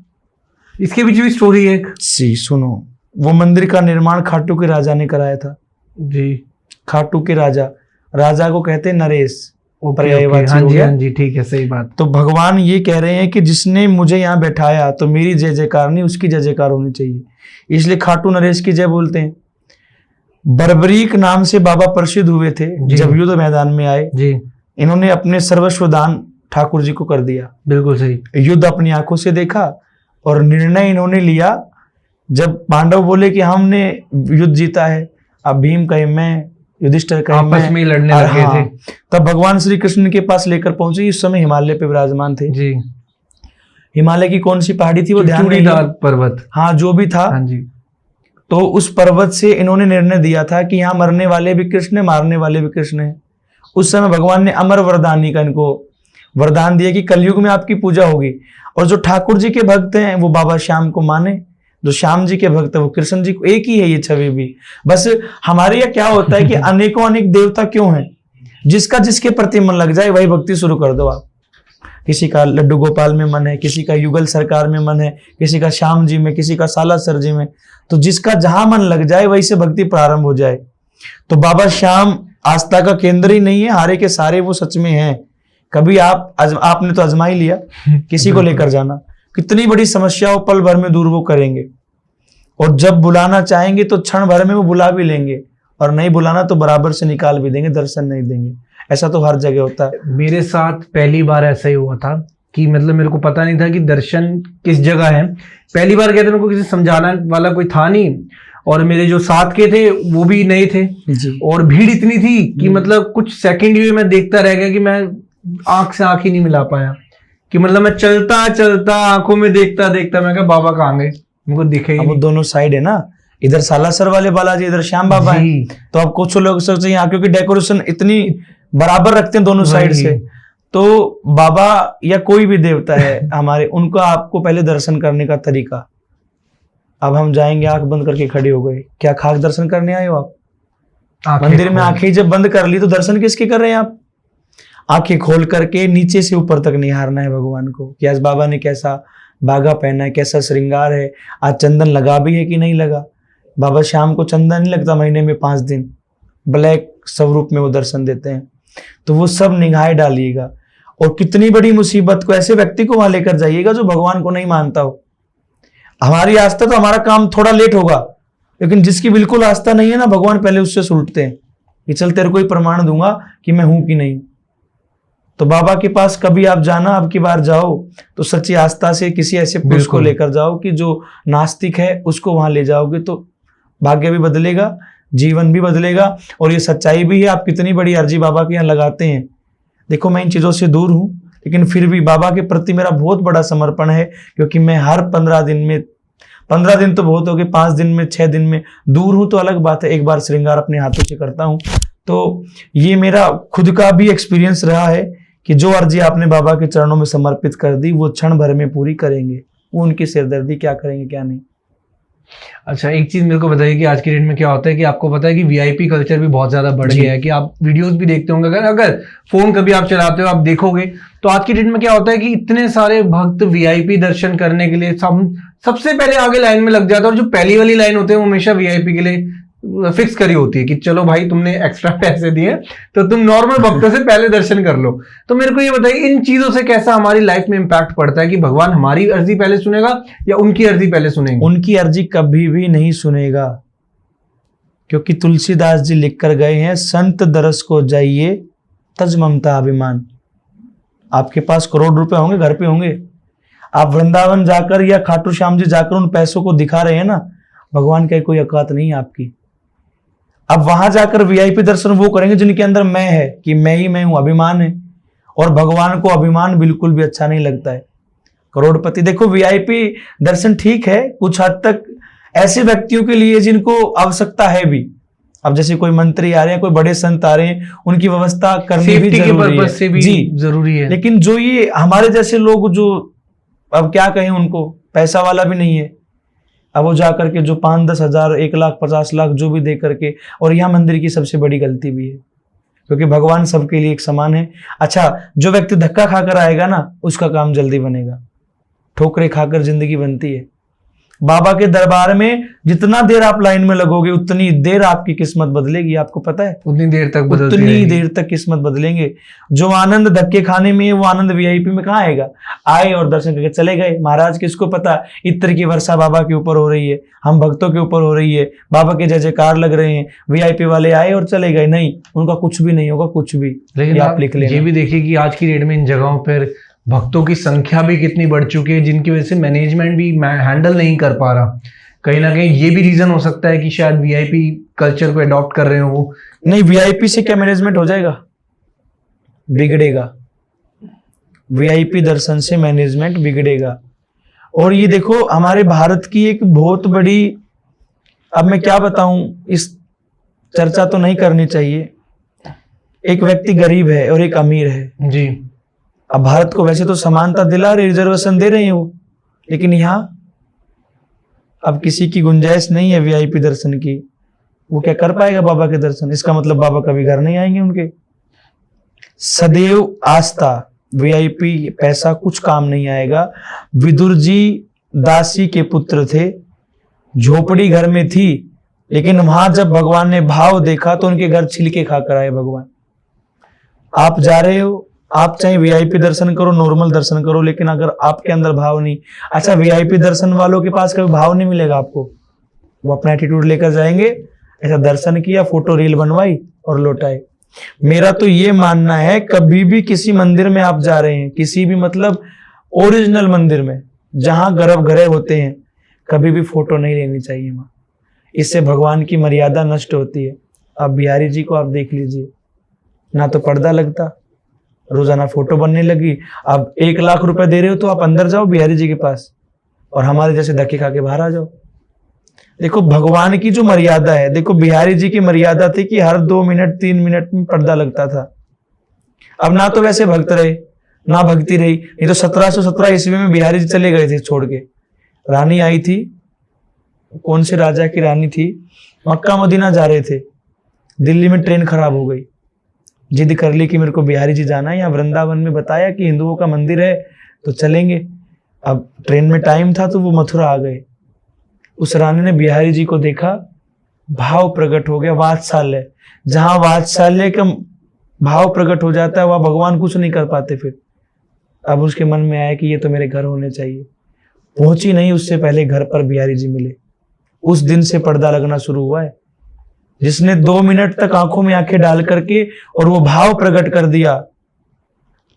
इसके पीछे भी स्टोरी है एक। जी सुनो, वो मंदिर का निर्माण खाटू के राजा ने कराया था। जी। खाटू के राजा को कहते हैं नरेश। पर्यायवाची हाँ हो जी, गया। हाँ जी, ठीक है, सही बात। तो भगवान ये कह रहे हैं कि जिसने मुझे यहाँ बैठाया तो मेरी जय जयकार नहीं, उसकी जय जयकार होनी चाहिए। इसलिए खाटू नरेश की जय बोलते हैं। बर्बरीक नाम से बाबा प्रसिद्ध हुए थे जब युद्ध मैदान में आए जी। इन्होंने अपने सर्वस्व दान ठाकुर जी को कर दिया। बिल्कुल सही। युद्ध अपनी आंखों से देखा और निर्णय इन्होंने लिया। जब पांडव बोले कि हमने युद्ध जीता है, अब भीम कहे मैं, युधिष्ठिर कहे आपस में लड़ने लगे थे। तब भगवान श्री कृष्ण के पास लेकर पहुंचे। इस समय हिमालय पे विराजमान थे। जी। हिमालय की कौन सी पहाड़ी थी वो ध्यान नहीं है। पर्वत। हाँ, जो भी था। हाँ जी। तो उस पर्वत से इन्होंने निर्णय दिया था कि यहाँ मरने वाले भी कृष्ण है, मारने वाले भी कृष्ण है। उस समय भगवान ने अमर वरदानी का इनको वरदान दिया कि कलयुग में आपकी पूजा होगी। और जो ठाकुर जी के भक्त हैं वो बाबा श्याम को माने, जो श्याम जी के भक्त है वो कृष्ण जी को। एक ही है ये छवि भी। बस हमारे यहाँ क्या होता है कि अनेकों अनेक देवता क्यों हैं? जिसका जिसके प्रति मन लग जाए वही भक्ति शुरू कर दो आप। किसी का लड्डू गोपाल में मन है, किसी का युगल सरकार में मन है, किसी का श्याम जी में, किसी का सालासर जी में। तो जिसका जहां मन लग जाए वही से भक्ति प्रारंभ हो जाए। तो बाबा श्याम आस्था का केंद्र ही नहीं है, हारे के सारे वो सच में हैं। कभी आपने तो आजमा ही लिया, किसी को लेकर जाना, कितनी बड़ी समस्या हो पल भर में दूर वो करेंगे। और जब बुलाना चाहेंगे तो क्षण भर में वो बुला भी लेंगे, और नहीं बुलाना तो बराबर से निकाल भी देंगे, दर्शन नहीं देंगे। ऐसा तो हर जगह होता है। मेरे साथ पहली बार ऐसा ही हुआ था कि मतलब मेरे को पता नहीं था कि दर्शन किस जगह है। पहली बार गया था, मेरे को किसी समझाना वाला कोई था नहीं, और मेरे जो साथ के थे वो भी नए थे जी। और भीड़ इतनी थी कि मतलब कुछ सेकंड भी मैं देखता रह गया कि मैं आंख से आंख ही नहीं मिला पाया। कि मतलब मैं चलता चलता आंखों में देखता देखता मैं कहा बाबा कहाँ गए, मेरे को दिखे ही वो नहीं। दोनों साइड है ना, इधर सालासर वाले बालाजी, इधर श्याम बाबा हैं। जी। तो अब कुछ लोग सोचते हैं यहाँ क्योंकि डेकोरेशन इतनी बराबर रखते हैं दोनों साइड वही। से, तो बाबा या कोई भी देवता है हमारे, उनका आपको पहले दर्शन करने का तरीका। अब हम जाएंगे, आंख बंद करके खड़े हो गए, क्या खाक दर्शन करने आए हो आप? मंदिर में आंखें जब बंद कर ली तो दर्शन किसके कर रहे हैं आप? आंखें खोल करके नीचे से ऊपर तक निहारना है भगवान को कि आज बाबा ने कैसा बागा पहना है, कैसा श्रृंगार है, आज चंदन लगा भी है कि नहीं लगा। बाबा शाम को चंदन नहीं लगता, महीने में 5 दिन ब्लैक स्वरूप में वो दर्शन देते हैं। तो वो सब निगाहें डालिएगा, और कितनी बड़ी मुसीबत को ऐसे व्यक्ति को वहां लेकर जाइएगा जो भगवान को नहीं मानता हो। हमारी आस्था तो हमारा काम थोड़ा लेट होगा, लेकिन जिसकी बिल्कुल आस्था नहीं है ना, भगवान पहले उससे सुलटते हैं कि चल तेरे को ही प्रमाण दूंगा कि मैं हूं कि नहीं। तो बाबा के पास कभी आप जाना, अब की बार जाओ तो सच्ची आस्था से किसी ऐसे पुरुष को बिल्कुल। लेकर जाओ कि जो नास्तिक है उसको वहां ले जाओगे तो भाग्य भी बदलेगा, जीवन भी बदलेगा, और ये सच्चाई भी है। आप कितनी बड़ी अर्जी बाबा के यहाँ लगाते हैं। देखो मैं इन चीज़ों से दूर हूँ, लेकिन फिर भी बाबा के प्रति मेरा बहुत बड़ा समर्पण है, क्योंकि मैं हर 15 दिन में, 15 दिन तो बहुत हो गए, 5 दिन में, 6 दिन में दूर हूँ तो अलग बात है, एक बार श्रृंगार अपने हाथों से करता हूँ। तो ये मेरा खुद का भी एक्सपीरियंस रहा है कि जो अर्जी आपने बाबा के चरणों में समर्पित कर दी वो क्षण भर में पूरी करेंगे। वो उनकी सिरदर्दी क्या करेंगे क्या नहीं। अच्छा, एक चीज मेरे को बताइए कि आज की डेट में क्या होता है कि आपको पता है कि वीआईपी कल्चर भी बहुत ज्यादा बढ़ जी। गया है, कि आप वीडियोस भी देखते होंगे, अगर फोन कभी आप चलाते हो आप देखोगे तो आज की डेट में क्या होता है कि इतने सारे भक्त वीआईपी दर्शन करने के लिए सबसे पहले आगे लाइन में लग जाते हैं, और जो पहली वाली लाइन होती है वो हमेशा वीआईपी के लिए फिक्स करी होती है कि चलो भाई तुमने एक्स्ट्रा पैसे दिए तो तुम नॉर्मल भक्तों से पहले दर्शन कर लो। तो मेरे को ये बताइए इन चीजों से कैसा हमारी लाइफ में इम्पैक्ट पड़ता है कि भगवान हमारी अर्जी पहले सुनेगा या उनकी अर्जी पहले सुनेंगे? उनकी अर्जी कभी भी नहीं सुनेगा, क्योंकि तुलसीदास जी लिख कर गए हैं, संत दरस को जाइए तज ममता अभिमान। आपके पास करोड़ रुपए होंगे, घर पे होंगे, आप वृंदावन जाकर या खाटू श्याम जी जाकर उन पैसों को दिखा रहे हैं ना, भगवान का कोई औकात नहीं है आपकी। अब वहां जाकर वीआईपी दर्शन वो करेंगे जिनके अंदर मैं है, कि मैं ही मैं हूं, अभिमान है। और भगवान को अभिमान बिल्कुल भी अच्छा नहीं लगता है। करोड़पति, देखो वीआईपी दर्शन ठीक है कुछ हद तक ऐसे व्यक्तियों के लिए जिनको आवश्यकता है भी। अब जैसे कोई मंत्री आ रहे हैं, कोई बड़े संत आ रहे हैं, उनकी व्यवस्था करनी भी सेफ्टी के जरूरी पर्पज से है भी जी जरूरी है। लेकिन जो ये हमारे जैसे लोग, जो अब क्या कहें, उनको पैसा वाला भी नहीं है, अब वो जाकर के जो 5-10 हजार, 1 लाख, 50 लाख जो भी दे करके, और यहाँ मंदिर की सबसे बड़ी गलती भी है, क्योंकि भगवान सबके लिए एक समान है। अच्छा, जो व्यक्ति धक्का खाकर आएगा ना, उसका काम जल्दी बनेगा, ठोकरे खाकर जिंदगी बनती है। बाबा के दरबार में जितना देर आप लाइन में लगोगे उतनी देर आपकी किस्मत बदलेगी, आपको पता है, उतनी देर तक बदलती उतनी रहेगी। देर तक किस्मत बदलेंगे। जो आनंद धक्के खाने में है वो आनंद वीआईपी में कहाँ आएगा? आए और दर्शन करके चले गए। महाराज किसको पता, इत्र की वर्षा बाबा के ऊपर हो रही है, हम भक्तों के ऊपर हो रही है, बाबा के जय जयकार लग रहे हैं, वीआईपी वाले आए और चले गए। नहीं, उनका कुछ भी नहीं होगा, कुछ भी। लेकिन ये आप लिख ये लेना। भी देखिए कि आज की डेट में इन जगहों पर भक्तों की संख्या भी कितनी बढ़ चुकी है, जिनकी वजह से मैनेजमेंट भी हैंडल नहीं कर पा रहा। कहीं ना कहीं ये भी रीजन हो सकता है कि शायद वीआईपी कल्चर को अडॉप्ट कर रहे हो वो। नहीं, वीआईपी से क्या मैनेजमेंट हो जाएगा? बिगड़ेगा। वीआईपी दर्शन से मैनेजमेंट बिगड़ेगा। और ये देखो, हमारे भारत की एक बहुत बड़ी, अब मैं क्या बताऊं, इस चर्चा तो नहीं करनी चाहिए। एक व्यक्ति गरीब है और एक अमीर है जी। अब भारत को वैसे तो समानता दिला रहे, रिजर्वेशन दे रहे हैं वो, लेकिन यहाँ अब किसी की गुंजाइश नहीं है वीआईपी दर्शन की। वो क्या कर पाएगा बाबा के दर्शन? इसका मतलब बाबा कभी घर नहीं आएंगे उनके। सदैव आस्था, वीआईपी पैसा कुछ काम नहीं आएगा। विदुर जी दासी के पुत्र थे, झोपड़ी घर में थी, लेकिन वहां जब भगवान ने भाव देखा तो उनके घर छिलके खाकर आए भगवान। आप जा रहे हो, आप चाहे वीआईपी दर्शन करो, नॉर्मल दर्शन करो, लेकिन अगर आपके अंदर भाव नहीं, अच्छा वीआईपी दर्शन वालों के पास कभी भाव नहीं मिलेगा आपको। वो अपना एटीट्यूड लेकर जाएंगे, ऐसा दर्शन किया, फोटो रील बनवाई और लौटाए। मेरा तो ये मानना है, कभी भी किसी मंदिर में आप जा रहे हैं, किसी भी मतलब ओरिजिनल मंदिर में जहां गर्भगृह होते हैं, कभी भी फोटो नहीं लेनी चाहिए वहां। इससे भगवान की मर्यादा नष्ट होती है। अब बिहारी जी को आप देख लीजिए, ना तो पर्दा लगता, रोजाना फोटो बनने लगी। अब 1 लाख रुपए दे रहे हो तो आप अंदर जाओ बिहारी जी के पास, और हमारे जैसे धक्के खा के बाहर आ जाओ। देखो भगवान की जो मर्यादा है, देखो बिहारी जी की मर्यादा थी कि हर 2 मिनट 3 मिनट में पर्दा लगता था। अब ना तो वैसे भक्त रहे ना भक्ति रही। नहीं तो 1717 ईस्वी में बिहारी जी चले गए थे छोड़ के। रानी आई थी, कौन से राजा की रानी थी, मक्का मदीना जा रहे थे, दिल्ली में ट्रेन खराब हो गई, जिद कर ली कि मेरे को बिहारी जी जाना है। यहाँ वृंदावन में बताया कि हिंदुओं का मंदिर है तो चलेंगे। अब ट्रेन में टाइम था तो वो मथुरा आ गए। उस रानी ने बिहारी जी को देखा, भाव प्रकट हो गया, वात्सल्य। जहां वात्सल्य का भाव प्रकट हो जाता है वह भगवान कुछ नहीं कर पाते फिर। अब उसके मन में आया कि ये तो मेरे घर होने चाहिए। पहुंची नहीं, उससे पहले घर पर बिहारी जी मिले। उस दिन से पर्दा लगना शुरू हुआ है। जिसने 2 मिनट तक आंखों में आंखें डाल करके और वो भाव प्रकट कर दिया,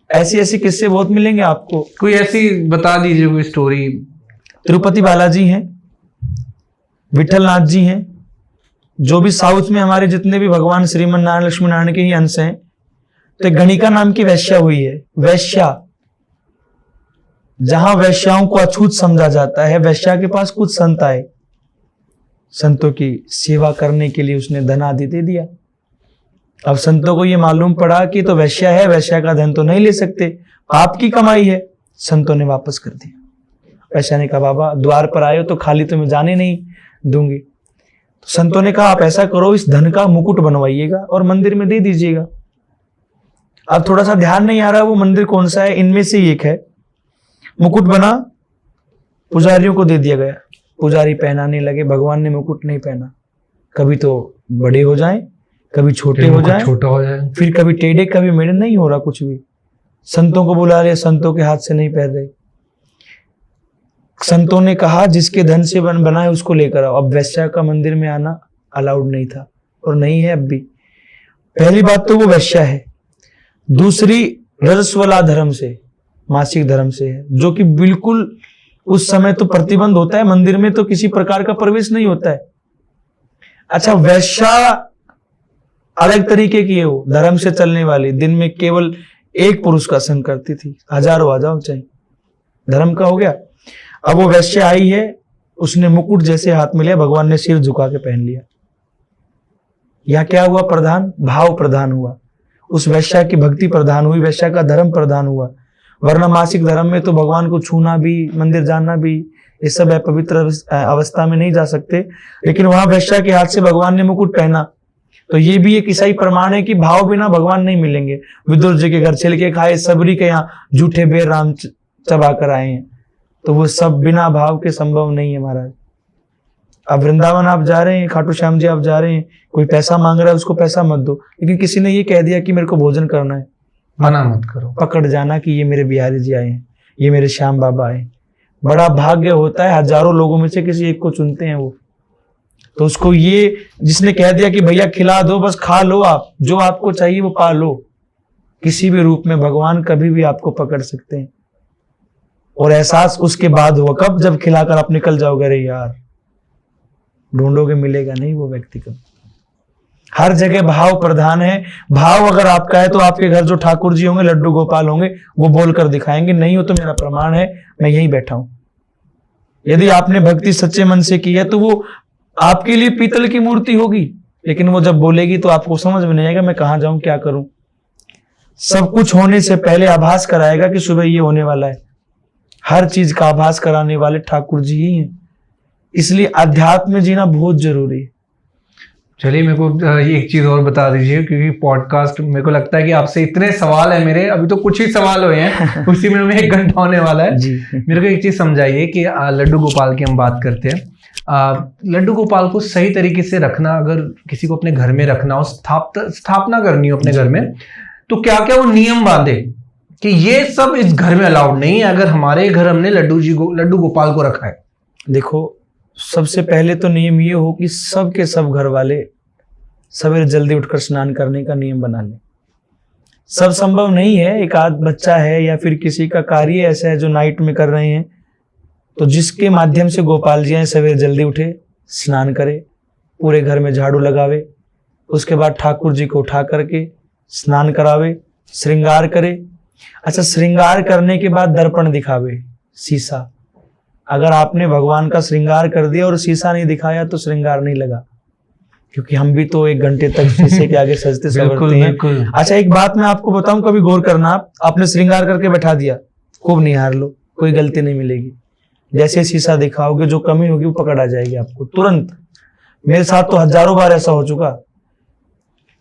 ऐसी ऐसी किस्से बहुत मिलेंगे आपको। कोई ऐसी बता दीजिए कोई स्टोरी। तिरुपति बालाजी हैं, विठलनाथ जी हैं, जो भी साउथ में हमारे जितने भी भगवान श्रीमन नारायण लक्ष्मी नारायण के ही अंश हैं। तो एक गणिका नाम की वैश्या हुई है, वैश्या, जहां वैश्याओं को अछूत समझा जाता है। वैश्या के पास कुछ संत आए, संतों की सेवा करने के लिए उसने धन आदि दे दिया। अब संतों को यह मालूम पड़ा कि तो वैश्या है, वैश्या का धन तो नहीं ले सकते, पाप की कमाई है। संतों ने वापस कर दिया। वैश्या ने कहा बाबा द्वार पर आए हो तो खाली तो मैं जाने नहीं दूंगी। तो संतों ने कहा आप ऐसा करो, इस धन का मुकुट बनवाइएगा और मंदिर में दे दीजिएगा। अब थोड़ा सा ध्यान नहीं आ रहा वो मंदिर कौन सा है, इनमें से एक है। मुकुट बना, पुजारियों को दे दिया गया, पुजारी पहनाने लगे। भगवान ने मुकुट नहीं पहना। कभी तो बड़े हो जाएं, कभी छोटे हो जाएं, छोटा हो जाए, फिर कभी टेढ़े कभी मेढ़े, नहीं हो रहा कुछ भी। संतों को बुला रहे, संतों के हाथ से नहीं पहन रहे। संतों ने कहा जिसके धन से बना है उसको लेकर आओ। अब वैश्या का मंदिर में आना अलाउड नहीं था और नहीं है अब भी। पहली बात तो वो वैश्या है। दूसरी रजस्वला धर्म से, मासिक धर्म से है, जो कि बिल्कुल उस समय तो प्रतिबंध होता है, मंदिर में तो किसी प्रकार का प्रवेश नहीं होता है। अच्छा, वैश्या अलग तरीके की है, वो धर्म से चलने वाली, दिन में केवल एक पुरुष का संग करती थी, हजारों आ जाओ चाहे, धर्म का हो गया। अब वो वैश्या आई है, उसने मुकुट जैसे हाथ में लिया, भगवान ने सिर झुका के पहन लिया। यह क्या हुआ प्रधान, भाव प्रधान हुआ। उस वैश्या की भक्ति प्रधान हुई, वैश्या का धर्म प्रधान हुआ। वरना मासिक धर्म में तो भगवान को छूना भी, मंदिर जाना भी, ये सब है, पवित्र अवस्था में नहीं जा सकते। लेकिन वहां वैश्या के हाथ से भगवान ने मुकुट पहना। तो ये भी एक ईसाई प्रमाण है कि भाव बिना भगवान नहीं मिलेंगे। विदुर जी के घर छिल के खाए, सबरी के यहाँ झूठे बेर राम चबा कर आए हैं, तो वो सब बिना भाव के संभव नहीं है महाराज। अब वृंदावन आप जा रहे हैं, खाटू श्याम जी आप जा रहे हैं, कोई पैसा मांग रहा है उसको पैसा मत दो। लेकिन किसी ने ये कह दिया कि मेरे को भोजन करना है, मना मत करो, पकड़ जाना कि ये मेरे बिहारी जी आए हैं, ये मेरे श्याम बाबा आए। बड़ा भाग्य होता है, हजारों लोगों में से किसी एक को चुनते हैं वो। तो उसको ये जिसने कह दिया कि भैया खिला दो, बस खा लो, आप जो आपको चाहिए वो पा लो, किसी भी रूप में भगवान कभी भी आपको पकड़ सकते हैं। और एहसास उसके बाद हुआ कब, जब खिलाकर आप निकल जाओगे, अरे यार ढूंढोगे मिलेगा नहीं वो व्यक्ति कब। हर जगह भाव प्रधान है। भाव अगर आपका है तो आपके घर जो ठाकुर जी होंगे, लड्डू गोपाल होंगे, वो बोलकर दिखाएंगे, नहीं हो तो मेरा प्रमाण है, मैं यहीं बैठा हूं। यदि आपने भक्ति सच्चे मन से की है तो वो आपके लिए पीतल की मूर्ति होगी, लेकिन वो जब बोलेगी तो आपको समझ में नहीं आएगा मैं कहां जाऊं, क्या करूं। सब कुछ होने से पहले आभास कराएगा कि सुबह ये होने वाला है। हर चीज का आभास कराने वाले ठाकुर जी ही हैं। इसलिए अध्यात्म में जीना बहुत जरूरी है। चलिए मेरे को एक चीज और बता दीजिए, क्योंकि पॉडकास्ट मेरे को लगता है कि आपसे इतने सवाल है मेरे, अभी तो कुछ ही सवाल हुए हैं, उसी में 1 घंटा होने वाला है जी। मेरे को एक चीज समझाइए कि लड्डू गोपाल की हम बात करते हैं। लड्डू गोपाल को सही तरीके से रखना, अगर किसी को अपने घर में रखना हो, स्थापना करनी हो अपने घर में, तो क्या क्या वो नियम बांधे कि ये सब इस घर में अलाउड नहीं है अगर हमारे घर हमने लड्डू गोपाल को रखा है। देखो, सबसे पहले तो नियम ये हो कि सब के सब घर वाले सवेरे जल्दी उठकर स्नान करने का नियम बना लें। सब संभव नहीं है, एक आध बच्चा है या फिर किसी का कार्य ऐसा है जो नाइट में कर रहे हैं, तो जिसके माध्यम से गोपाल जी आए, सवेरे जल्दी उठे, स्नान करे, पूरे घर में झाड़ू लगावे, उसके बाद ठाकुर जी को उठा करके स्नान करावे, श्रृंगार करे। अच्छा, श्रृंगार करने के बाद दर्पण दिखावे, शीशा, अगर आपने भगवान का श्रृंगार कर दिया और शीशा नहीं दिखाया तो श्रृंगार नहीं लगा, क्योंकि हम भी तो 1 घंटे तक शीशे के आगे सजते संवरते हैं। बिल्कुल। अच्छा, एक बात मैं आपको बताऊं, कभी गौर करना, आपने श्रृंगार करके बैठा दिया, खूब निहार लो, कोई गलती नहीं मिलेगी। जैसे शीशा दिखाओगे जो कमी होगी वो पकड़ आ जाएगी आपको तुरंत। मेरे साथ तो हजारों बार ऐसा हो चुका।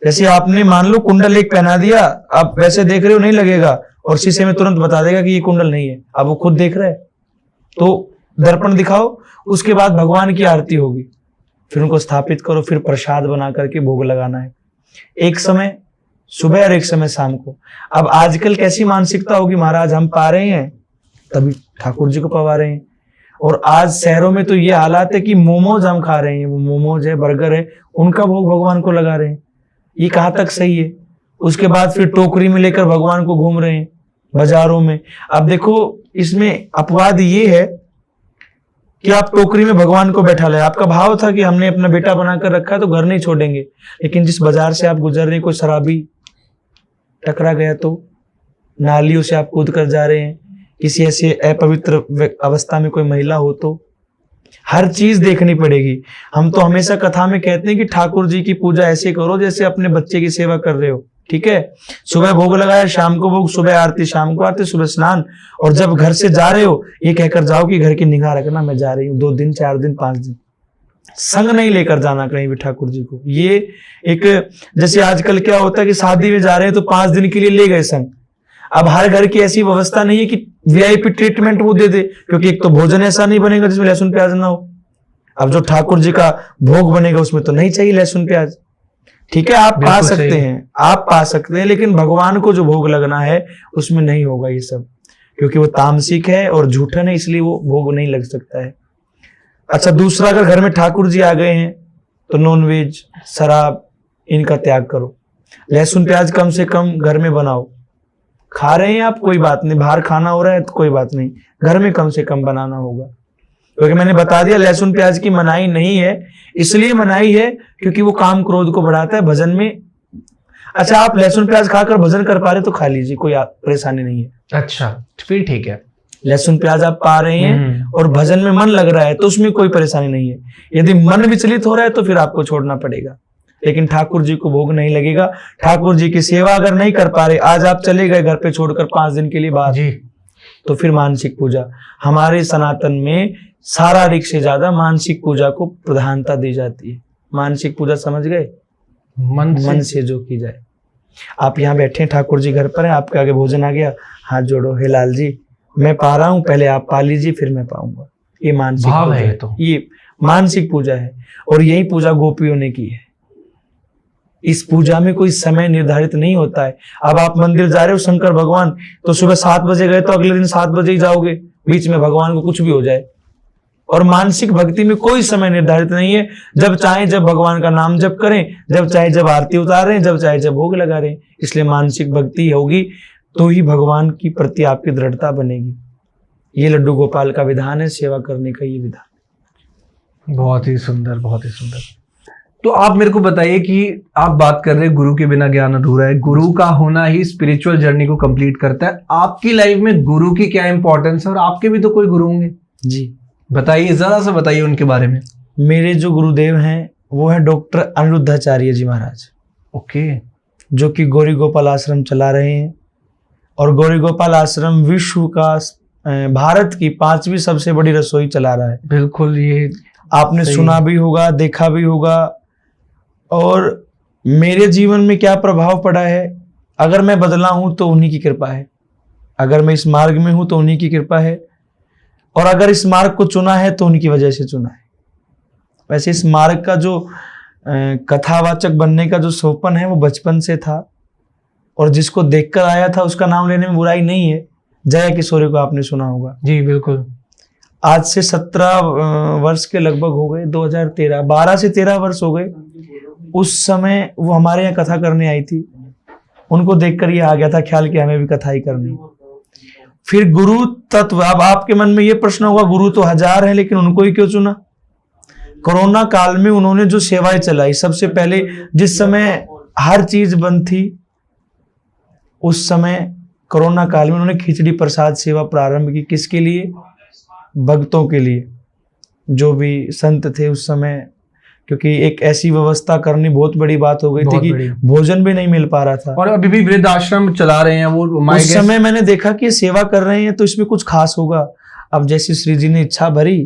जैसे आपने मान लो कुंडल एक पहना दिया, आप वैसे देख रहे हो नहीं लगेगा, और शीशे में तुरंत बता देगा कि ये कुंडल नहीं है, अब वो खुद देख रहा है। तो दर्पण दिखाओ, उसके बाद भगवान की आरती होगी, फिर उनको स्थापित करो, फिर प्रसाद बना करके भोग लगाना है, एक समय सुबह और एक समय शाम को। अब आजकल कैसी मानसिकता होगी, महाराज हम पा रहे हैं तभी ठाकुर जी को पवा रहे हैं। और आज शहरों में तो ये हालात है कि मोमोज हम खा रहे हैं, वो मोमोज है, बर्गर है, उनका भोग भगवान को लगा रहे हैं। ये कहाँ तक सही है? उसके बाद फिर टोकरी में लेकर भगवान को घूम रहे हैं बाजारों में। अब देखो, इसमें अपवाद ये है कि आप टोकरी में भगवान को बैठा लाए, आपका भाव था कि हमने अपना बेटा बनाकर रखा है तो घर नहीं छोड़ेंगे, लेकिन जिस बाजार से आप गुजर रहे हैं, कोई शराबी टकरा गया तो, नालियों से आप कूद कर जा रहे हैं, किसी ऐसे अपवित्र अवस्था में कोई महिला हो तो, हर चीज देखनी पड़ेगी। हम तो हमेशा कथा में कहते हैं कि ठाकुर जी की पूजा ऐसे करो जैसे अपने बच्चे की सेवा कर रहे हो, ठीक है? सुबह भोग लगाया, शाम को भोग, सुबह आरती, शाम को आरती, सुबह स्नान, और जब घर से जा रहे हो ये कहकर जाओ कि घर की निगाह रखना, मैं जा रही हूँ 2 दिन 4 दिन 5 दिन। संग नहीं लेकर जाना कहीं भी ठाकुर जी को। ये एक, जैसे आजकल क्या होता है कि शादी में जा रहे हैं तो 5 दिन के लिए ले गए संग। अब हर घर की ऐसी व्यवस्था नहीं है कि वीआईपी ट्रीटमेंट वो दे दे, क्योंकि एक तो भोजन ऐसा नहीं बनेगा जिसमें लहसुन प्याज ना हो। अब जो ठाकुर जी का भोग बनेगा उसमें तो नहीं चाहिए लहसुन प्याज, ठीक है? आप पा सकते हैं, आप पा सकते हैं, लेकिन भगवान को जो भोग लगना है उसमें नहीं होगा ये सब, क्योंकि वो तामसिक है और झूठन है, इसलिए वो भोग नहीं लग सकता है। अच्छा, दूसरा, अगर घर में ठाकुर जी आ गए हैं तो नॉनवेज, शराब, इनका त्याग करो। लहसुन प्याज कम से कम घर में बनाओ। खा रहे हैं आप, कोई बात नहीं, बाहर खाना हो रहा है तो कोई बात नहीं, घर में कम से कम बनाना होगा। क्योंकि मैंने बता दिया लहसुन प्याज की मनाही नहीं है, इसलिए मनाही है क्योंकि वो काम क्रोध को बढ़ाता है भजन में। अच्छा, आप लहसुन प्याज खाकर भजन कर पा रहे तो खा लीजिए, कोई परेशानी नहीं है। अच्छा, फिर ठीक है। लहसुन प्याज आप पा रहे हैं और भजन में मन लग रहा है तो उसमें कोई परेशानी नहीं है। यदि मन विचलित हो रहा है तो फिर आपको छोड़ना पड़ेगा, लेकिन ठाकुर जी को भोग नहीं लगेगा। ठाकुर जी की सेवा अगर नहीं कर पा रहे, आज आप चले गए घर पे छोड़कर 5 दिन के लिए बाहर जी, तो फिर मानसिक पूजा। हमारे सनातन में शारीरिक से ज्यादा मानसिक पूजा को प्रधानता दी जाती है। मानसिक पूजा समझ गए? मन से जो की जाए। आप यहाँ बैठे, ठाकुर जी घर पर हैं, आपके आगे भोजन आ गया, हाथ जोड़ो, हे लाल जी मैं पा रहा हूं, पहले आप पा लीजिए फिर मैं पाऊंगा। ये मानसिक भाव पूजा है, तो ये मानसिक पूजा है। और यही पूजा गोपियों ने की है। इस पूजा में कोई समय निर्धारित नहीं होता है। अब आप मंदिर जा रहे हो शंकर भगवान, तो सुबह 7 बजे गए तो अगले दिन 7 बजे ही जाओगे, बीच में भगवान को कुछ भी हो जाए। और मानसिक भक्ति में कोई समय निर्धारित नहीं है, जब चाहे जब भगवान का नाम जप करें, जब चाहे जब आरती उतारें, जब चाहे जब भोग लगा रहे हैं। इसलिए मानसिक भक्ति होगी तो ही भगवान की प्रति आपकी दृढ़ता बनेगी। ये लड्डू गोपाल का विधान है, सेवा करने का ये विधान। बहुत ही सुंदर, बहुत ही सुंदर। तो आप मेरे को बताइए कि आप बात कर रहे हैं गुरु के बिना ज्ञान अधूरा है, गुरु का होना ही स्पिरिचुअल जर्नी को कंप्लीट करता है। आपकी लाइफ में गुरु की क्या इंपॉर्टेंस है? और आपके भी तो कोई गुरु होंगे जी, बताइए, जरा सा बताइए उनके बारे में। मेरे जो गुरुदेव हैं वो है डॉक्टर अनिरुद्धाचार्य जी महाराज। ओके। जो कि गौरी गोपाल आश्रम चला रहे हैं। और गौरी गोपाल आश्रम विश्व का, भारत की 5वीं सबसे बड़ी रसोई चला रहा है। बिल्कुल, ये आपने सुना भी होगा, देखा भी होगा। और मेरे जीवन में क्या प्रभाव पड़ा है, अगर मैं बदला हूं तो उन्हीं की कृपा है, अगर मैं इस मार्ग में हूं तो उन्हीं की कृपा है, और अगर इस मार्ग को चुना है तो उनकी वजह से चुना है। वैसे इस मार्ग का जो कथावाचक बनने का जो सोपन है वो बचपन से था, और जिसको देखकर आया था उसका नाम लेने में बुराई नहीं है। जया किशोरी को आपने सुना होगा जी, बिल्कुल। आज से 17 वर्ष के लगभग हो गए, 2013, 12 से 13 वर्ष हो गए। उस समय वो हमारे यहाँ कथा करने आई थी, उनको देखकर ये आ गया था ख्याल कि हमें भी कथा ही करनी। फिर गुरु तत्व, अब आपके मन में ये प्रश्न होगा गुरु तो 1000 हैं लेकिन उनको ही क्यों चुना? कोरोना काल में उन्होंने जो सेवाएं चलाई, सबसे पहले जिस समय हर चीज बंद थी, उस समय कोरोना काल में उन्होंने खिचड़ी प्रसाद सेवा प्रारंभ की। किसके लिए? भक्तों के लिए, जो भी संत थे उस समय, क्योंकि एक ऐसी व्यवस्था करनी बहुत बड़ी बात हो गई थी कि भोजन भी नहीं मिल पा रहा था। और अभी भी वृद्ध आश्रम चला रहे हैं वो। उस समय मैंने देखा कि सेवा कर रहे हैं तो इसमें कुछ खास होगा। अब जैसे श्री जी ने इच्छा भरी,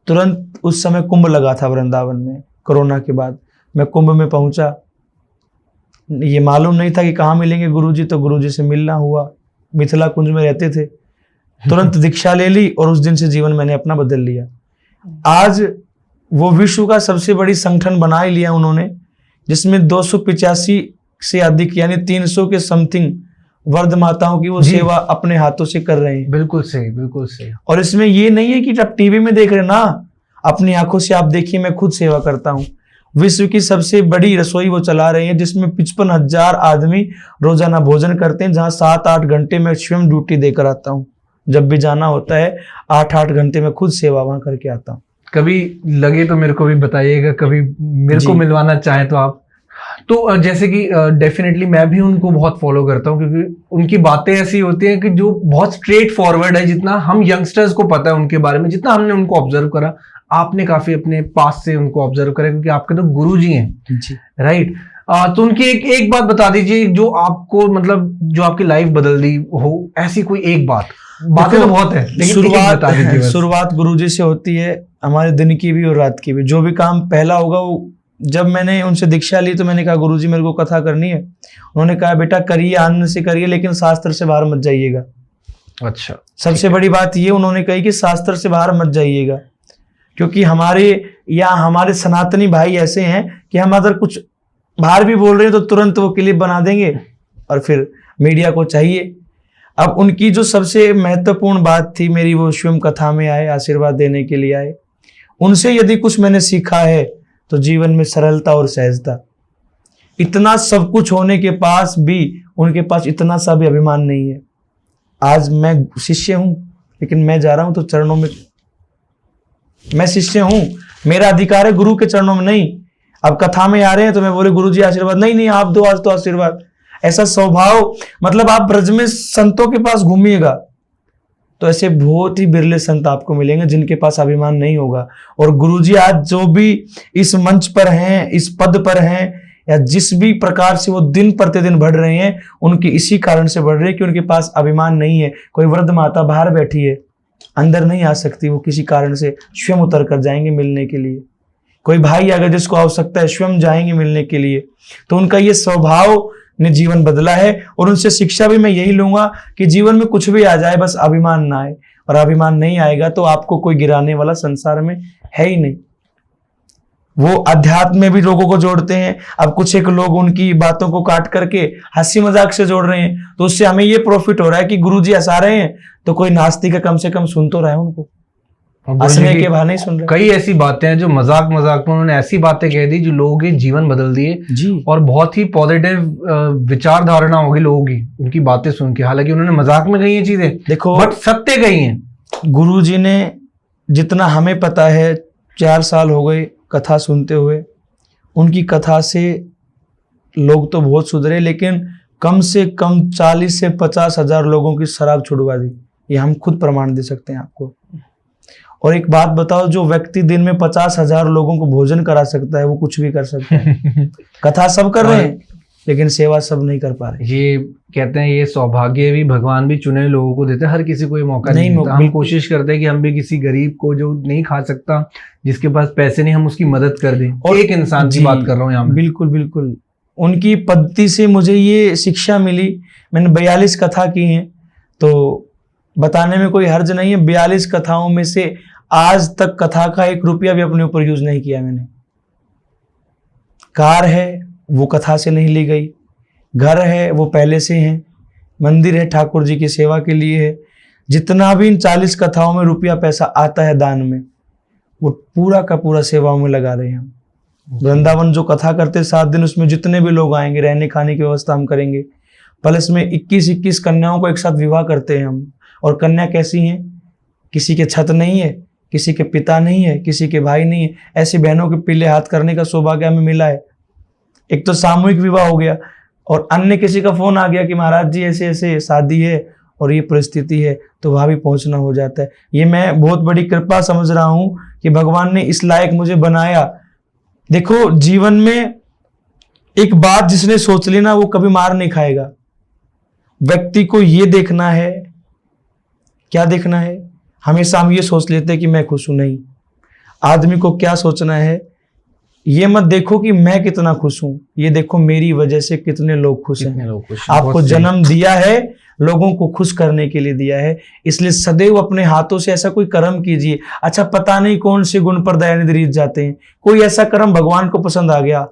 तुरंत उस समय कुंभ लगा था वृंदावन में, कोरोना के बाद मैं कुंभ में पहुंचा। ये मालूम नहीं था कि कहाँ मिलेंगे गुरुजी, तो गुरुजी से मिलना हुआ। मिथिला कुंज में रहते थे, तुरंत दीक्षा ले ली और उस दिन से जीवन मैंने अपना बदल लिया। आज वो विश्व का सबसे बड़ी संगठन बना ही लिया उन्होंने, जिसमें 285 से अधिक यानी 300 के समथिंग वर्ध माताओं की वो सेवा अपने हाथों से कर रहे हैं। बिल्कुल सही, बिल्कुल सही। और इसमें ये नहीं है कि आप टीवी में देख रहे ना, अपनी आंखों से आप देखिए, मैं खुद सेवा करता हूँ। विश्व की सबसे बड़ी रसोई वो चला रहे हैं, जिसमें 55,000 आदमी रोजाना भोजन करते हैं, जहाँ 7-8 घंटे में स्वयं ड्यूटी देकर आता हूँ। जब भी जाना होता है 8-8 घंटे में खुद सेवा वहां करके आता हूँ। कभी लगे तो मेरे को भी बताइएगा, कभी मेरे को मिलवाना चाहे तो आप। तो जैसे कि डेफिनेटली मैं भी उनको बहुत फॉलो करता हूँ, क्योंकि उनकी बातें ऐसी होती हैं कि जो बहुत स्ट्रेट फॉरवर्ड है। जितना हम यंगस्टर्स को पता है उनके बारे में, जितना हमने उनको ऑब्जर्व करा, आपने काफी अपने पास से उनको ऑब्जर्व करा, क्योंकि आपके तो गुरुजी हैं जी, राइट। तो उनकी एक बात बता दीजिए जो आपको, मतलब जो आपकी लाइफ बदल दी हो, ऐसी कोई एक बातें तो बहुत है, लेकिन शुरुआत गुरुजी से होती है, हमारे दिन की भी और रात की भी। जो भी काम पहला होगा वो, जब मैंने उनसे दीक्षा ली तो मैंने कहा गुरुजी मेरे को कथा करनी है। उन्होंने कहा बेटा करिए, आनंद से करिए, लेकिन शास्त्र से बाहर मत जाइएगा। अच्छा, सबसे बड़ी बात ये उन्होंने कही कि शास्त्र से बाहर मत जाइएगा, क्योंकि हमारे सनातनी भाई ऐसे हैं कि हम अगर कुछ बाहर भी बोल रहे हैं तो तुरंत वो क्लिप बना देंगे और फिर मीडिया को चाहिए। अब उनकी जो सबसे महत्वपूर्ण बात थी मेरी, वो स्वयं कथा में आए, आशीर्वाद देने के लिए आए। उनसे यदि कुछ मैंने सीखा है तो जीवन में सरलता और सहजता। इतना सब कुछ होने के पास भी उनके पास इतना सा भी अभिमान नहीं है। आज मैं शिष्य हूं, लेकिन मैं जा रहा हूं तो चरणों में, मैं शिष्य हूं, मेरा अधिकार है गुरु के चरणों में नहीं। अब कथा में आ रहे हैं तो मैं बोले गुरुजी आशीर्वाद, नहीं आप दो आज तो आशीर्वाद। ऐसा स्वभाव, मतलब आप ब्रज में संतों के पास घूमिएगा तो ऐसे बहुत ही बिरले संत आपको मिलेंगे जिनके पास अभिमान नहीं होगा। और गुरुजी आज जो भी इस मंच पर हैं, इस पद पर हैं, या जिस भी प्रकार से वो दिन प्रतिदिन बढ़ रहे हैं, उनके इसी कारण से बढ़ रहे हैं कि उनके पास अभिमान नहीं है। कोई वृद्ध माता बाहर बैठी है, अंदर नहीं आ सकती, वो किसी कारण से स्वयं उतर कर जाएंगे मिलने के लिए। कोई भाई अगर जिसको आवश्यकता है स्वयं जाएंगे मिलने के लिए। तो उनका ये स्वभाव ने जीवन बदला है। और उनसे शिक्षा भी मैं यही लूंगा कि जीवन में कुछ भी आ जाए, बस अभिमान ना आए। और अभिमान नहीं आएगा तो आपको कोई गिराने वाला संसार में है ही नहीं। वो अध्यात्म में भी लोगों को जोड़ते हैं। अब कुछ एक लोग उनकी बातों को काट करके हंसी मजाक से जोड़ रहे हैं, तो उससे हमें ये प्रॉफिट हो रहा है कि गुरुजी हंसा रहे हैं तो कोई नास्तिक कम से कम सुन तो रहा है उनको, हंसने के बहाने सुन रहे। कई ऐसी बातें हैं जो मजाक में उन्होंने ऐसी बातें कह दी जो लोगों के जीवन बदल दिए जी, और बहुत ही पॉजिटिव विचार धारणा होगी लोगों की उनकी बातें सुन के। हालांकि उन्होंने मजाक में कही ये चीजें, देखो, बट सत्य कही हैं। गुरुजी ने, जितना हमें पता है, 4 साल हो गए कथा सुनते हुए। उनकी कथा से लोग तो बहुत सुधरे, लेकिन कम से कम 40 से 50 हजार लोगों की शराब छुड़वा दी। ये हम खुद प्रमाण दे सकते हैं आपको। और एक बात बताओ, जो व्यक्ति दिन में 50,000 लोगों को भोजन करा सकता है वो कुछ भी कर सकता है। कथा सब कर रहे हैं लेकिन सेवा सब नहीं कर पा रहे। ये कहते हैं ये सौभाग्य भी भगवान भी चुने लोगों को देते हैं, हर किसी को ये मौका नहीं मिलता। हम कोशिश करते हैं कि हम भी किसी गरीब को जो नहीं खा सकता, जिसके पास पैसे नहीं, हम उसकी मदद कर दें। और एक इंसान की बात कर रहा हूँ यहाँ। बिल्कुल बिल्कुल, उनकी पद्धति से मुझे ये शिक्षा मिली। मैंने 42 कथा की हैं, तो बताने में कोई हर्ज नहीं है। 42 कथाओं में से आज तक कथा का 1 रुपया भी अपने ऊपर यूज नहीं किया मैंने। कार है वो कथा से नहीं ली गई, घर है वो पहले से है, मंदिर है ठाकुर जी की सेवा के लिए है। जितना भी इन 40 कथाओं में रुपया पैसा आता है दान में, वो पूरा का पूरा सेवाओं में लगा रहे हैं। वृंदावन जो कथा करते 7 दिन, उसमें जितने भी लोग आएंगे रहने खाने की व्यवस्था हम करेंगे। प्लस में 21 कन्याओं को एक साथ विवाह करते हैं हम। और कन्या कैसी हैं? किसी के छत नहीं है, किसी के पिता नहीं है, किसी के भाई नहीं है। ऐसी बहनों के पीले हाथ करने का सौभाग्य हमें मिला है। एक तो सामूहिक विवाह हो गया, और अन्य किसी का फोन आ गया कि महाराज जी ऐसे ऐसे शादी है और ये परिस्थिति है तो वहां भी पहुंचना हो जाता है। ये मैं बहुत बड़ी कृपा समझ रहा हूं कि भगवान ने इस लायक मुझे बनाया। देखो, जीवन में एक बात जिसने सोच ली ना, वो कभी मार नहीं खाएगा। व्यक्ति को ये देखना है, क्या देखना है, हमेशा हम ये सोच लेते हैं कि मैं खुश हूं। नहीं, आदमी को क्या सोचना है, ये मत देखो कि मैं कितना खुश हूं, ये देखो मेरी वजह से कितने लोग खुश हैं। आपको जन्म दिया है, लोगों को खुश करने के लिए दिया है, इसलिए सदैव अपने हाथों से ऐसा कोई कर्म कीजिए। अच्छा, पता नहीं कौन से गुण पर दयानिधि रीत जाते हैं, कोई ऐसा कर्म भगवान को पसंद आ गया,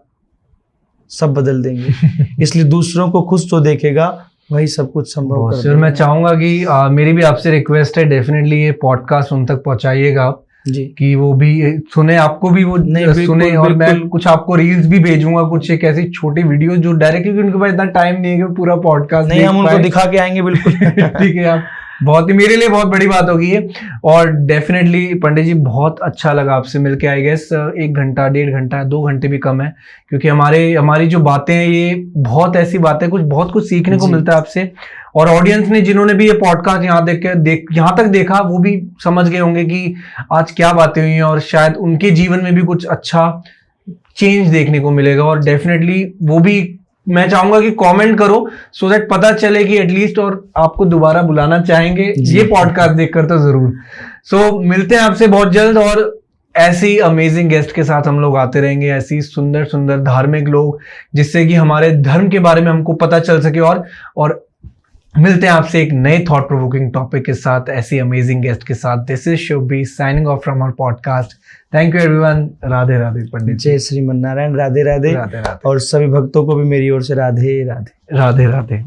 सब बदल देंगे। इसलिए दूसरों को खुश तो देखेगा, वही सब कुछ संभव कर सर, मैं चाहूंगा कि मेरी भी आपसे रिक्वेस्ट है, डेफिनेटली ये पॉडकास्ट उन तक पहुंचाइएगा आप जी, कि वो भी सुने, आपको भी वो सुने। और मैं कुछ आपको रील्स भी भेजूंगा, कुछ एक ऐसी छोटी वीडियो जो डायरेक्टली, क्योंकि उनके पास इतना टाइम नहीं है कि पूरा पॉडकास्ट नहीं, हम उनको दिखा के आएंगे बिल्कुल। ठीक है, आप बहुत ही, मेरे लिए बहुत बड़ी बात होगी ये। और डेफिनेटली पंडित जी, बहुत अच्छा लगा आपसे मिलके। आई गेस 1 घंटा, 1.5 घंटा, 2 घंटे भी कम है, क्योंकि हमारी जो बातें हैं, ये बहुत ऐसी बातें, बहुत कुछ सीखने को मिलता है आपसे। और ऑडियंस ने, जिन्होंने भी ये पॉडकास्ट यहाँ तक देखा, वो भी समझ गए होंगे कि आज क्या बातें हुई हैं, और शायद उनके जीवन में भी कुछ अच्छा चेंज देखने को मिलेगा। और डेफिनेटली वो भी मैं चाहूंगा कि कमेंट करो, सो दैट पता चले कि एटलीस्ट, और आपको दोबारा बुलाना चाहेंगे ये पॉडकास्ट देखकर तो जरूर। सो मिलते हैं आपसे बहुत जल्द, और ऐसी अमेजिंग गेस्ट के साथ हम लोग आते रहेंगे, ऐसी सुंदर सुंदर धार्मिक लोग, जिससे कि हमारे धर्म के बारे में हमको पता चल सके। और मिलते हैं आपसे एक नए थॉट प्रोवोकिंग टॉपिक के साथ, ऐसी अमेजिंग गेस्ट के साथ। This is Shubhi signing off from our podcast. Thank you everyone. Radhe Radhe Pandit. जय श्रीमन नारायण। राधे राधे। और सभी भक्तों को भी मेरी ओर से राधे राधे। राधे राधे।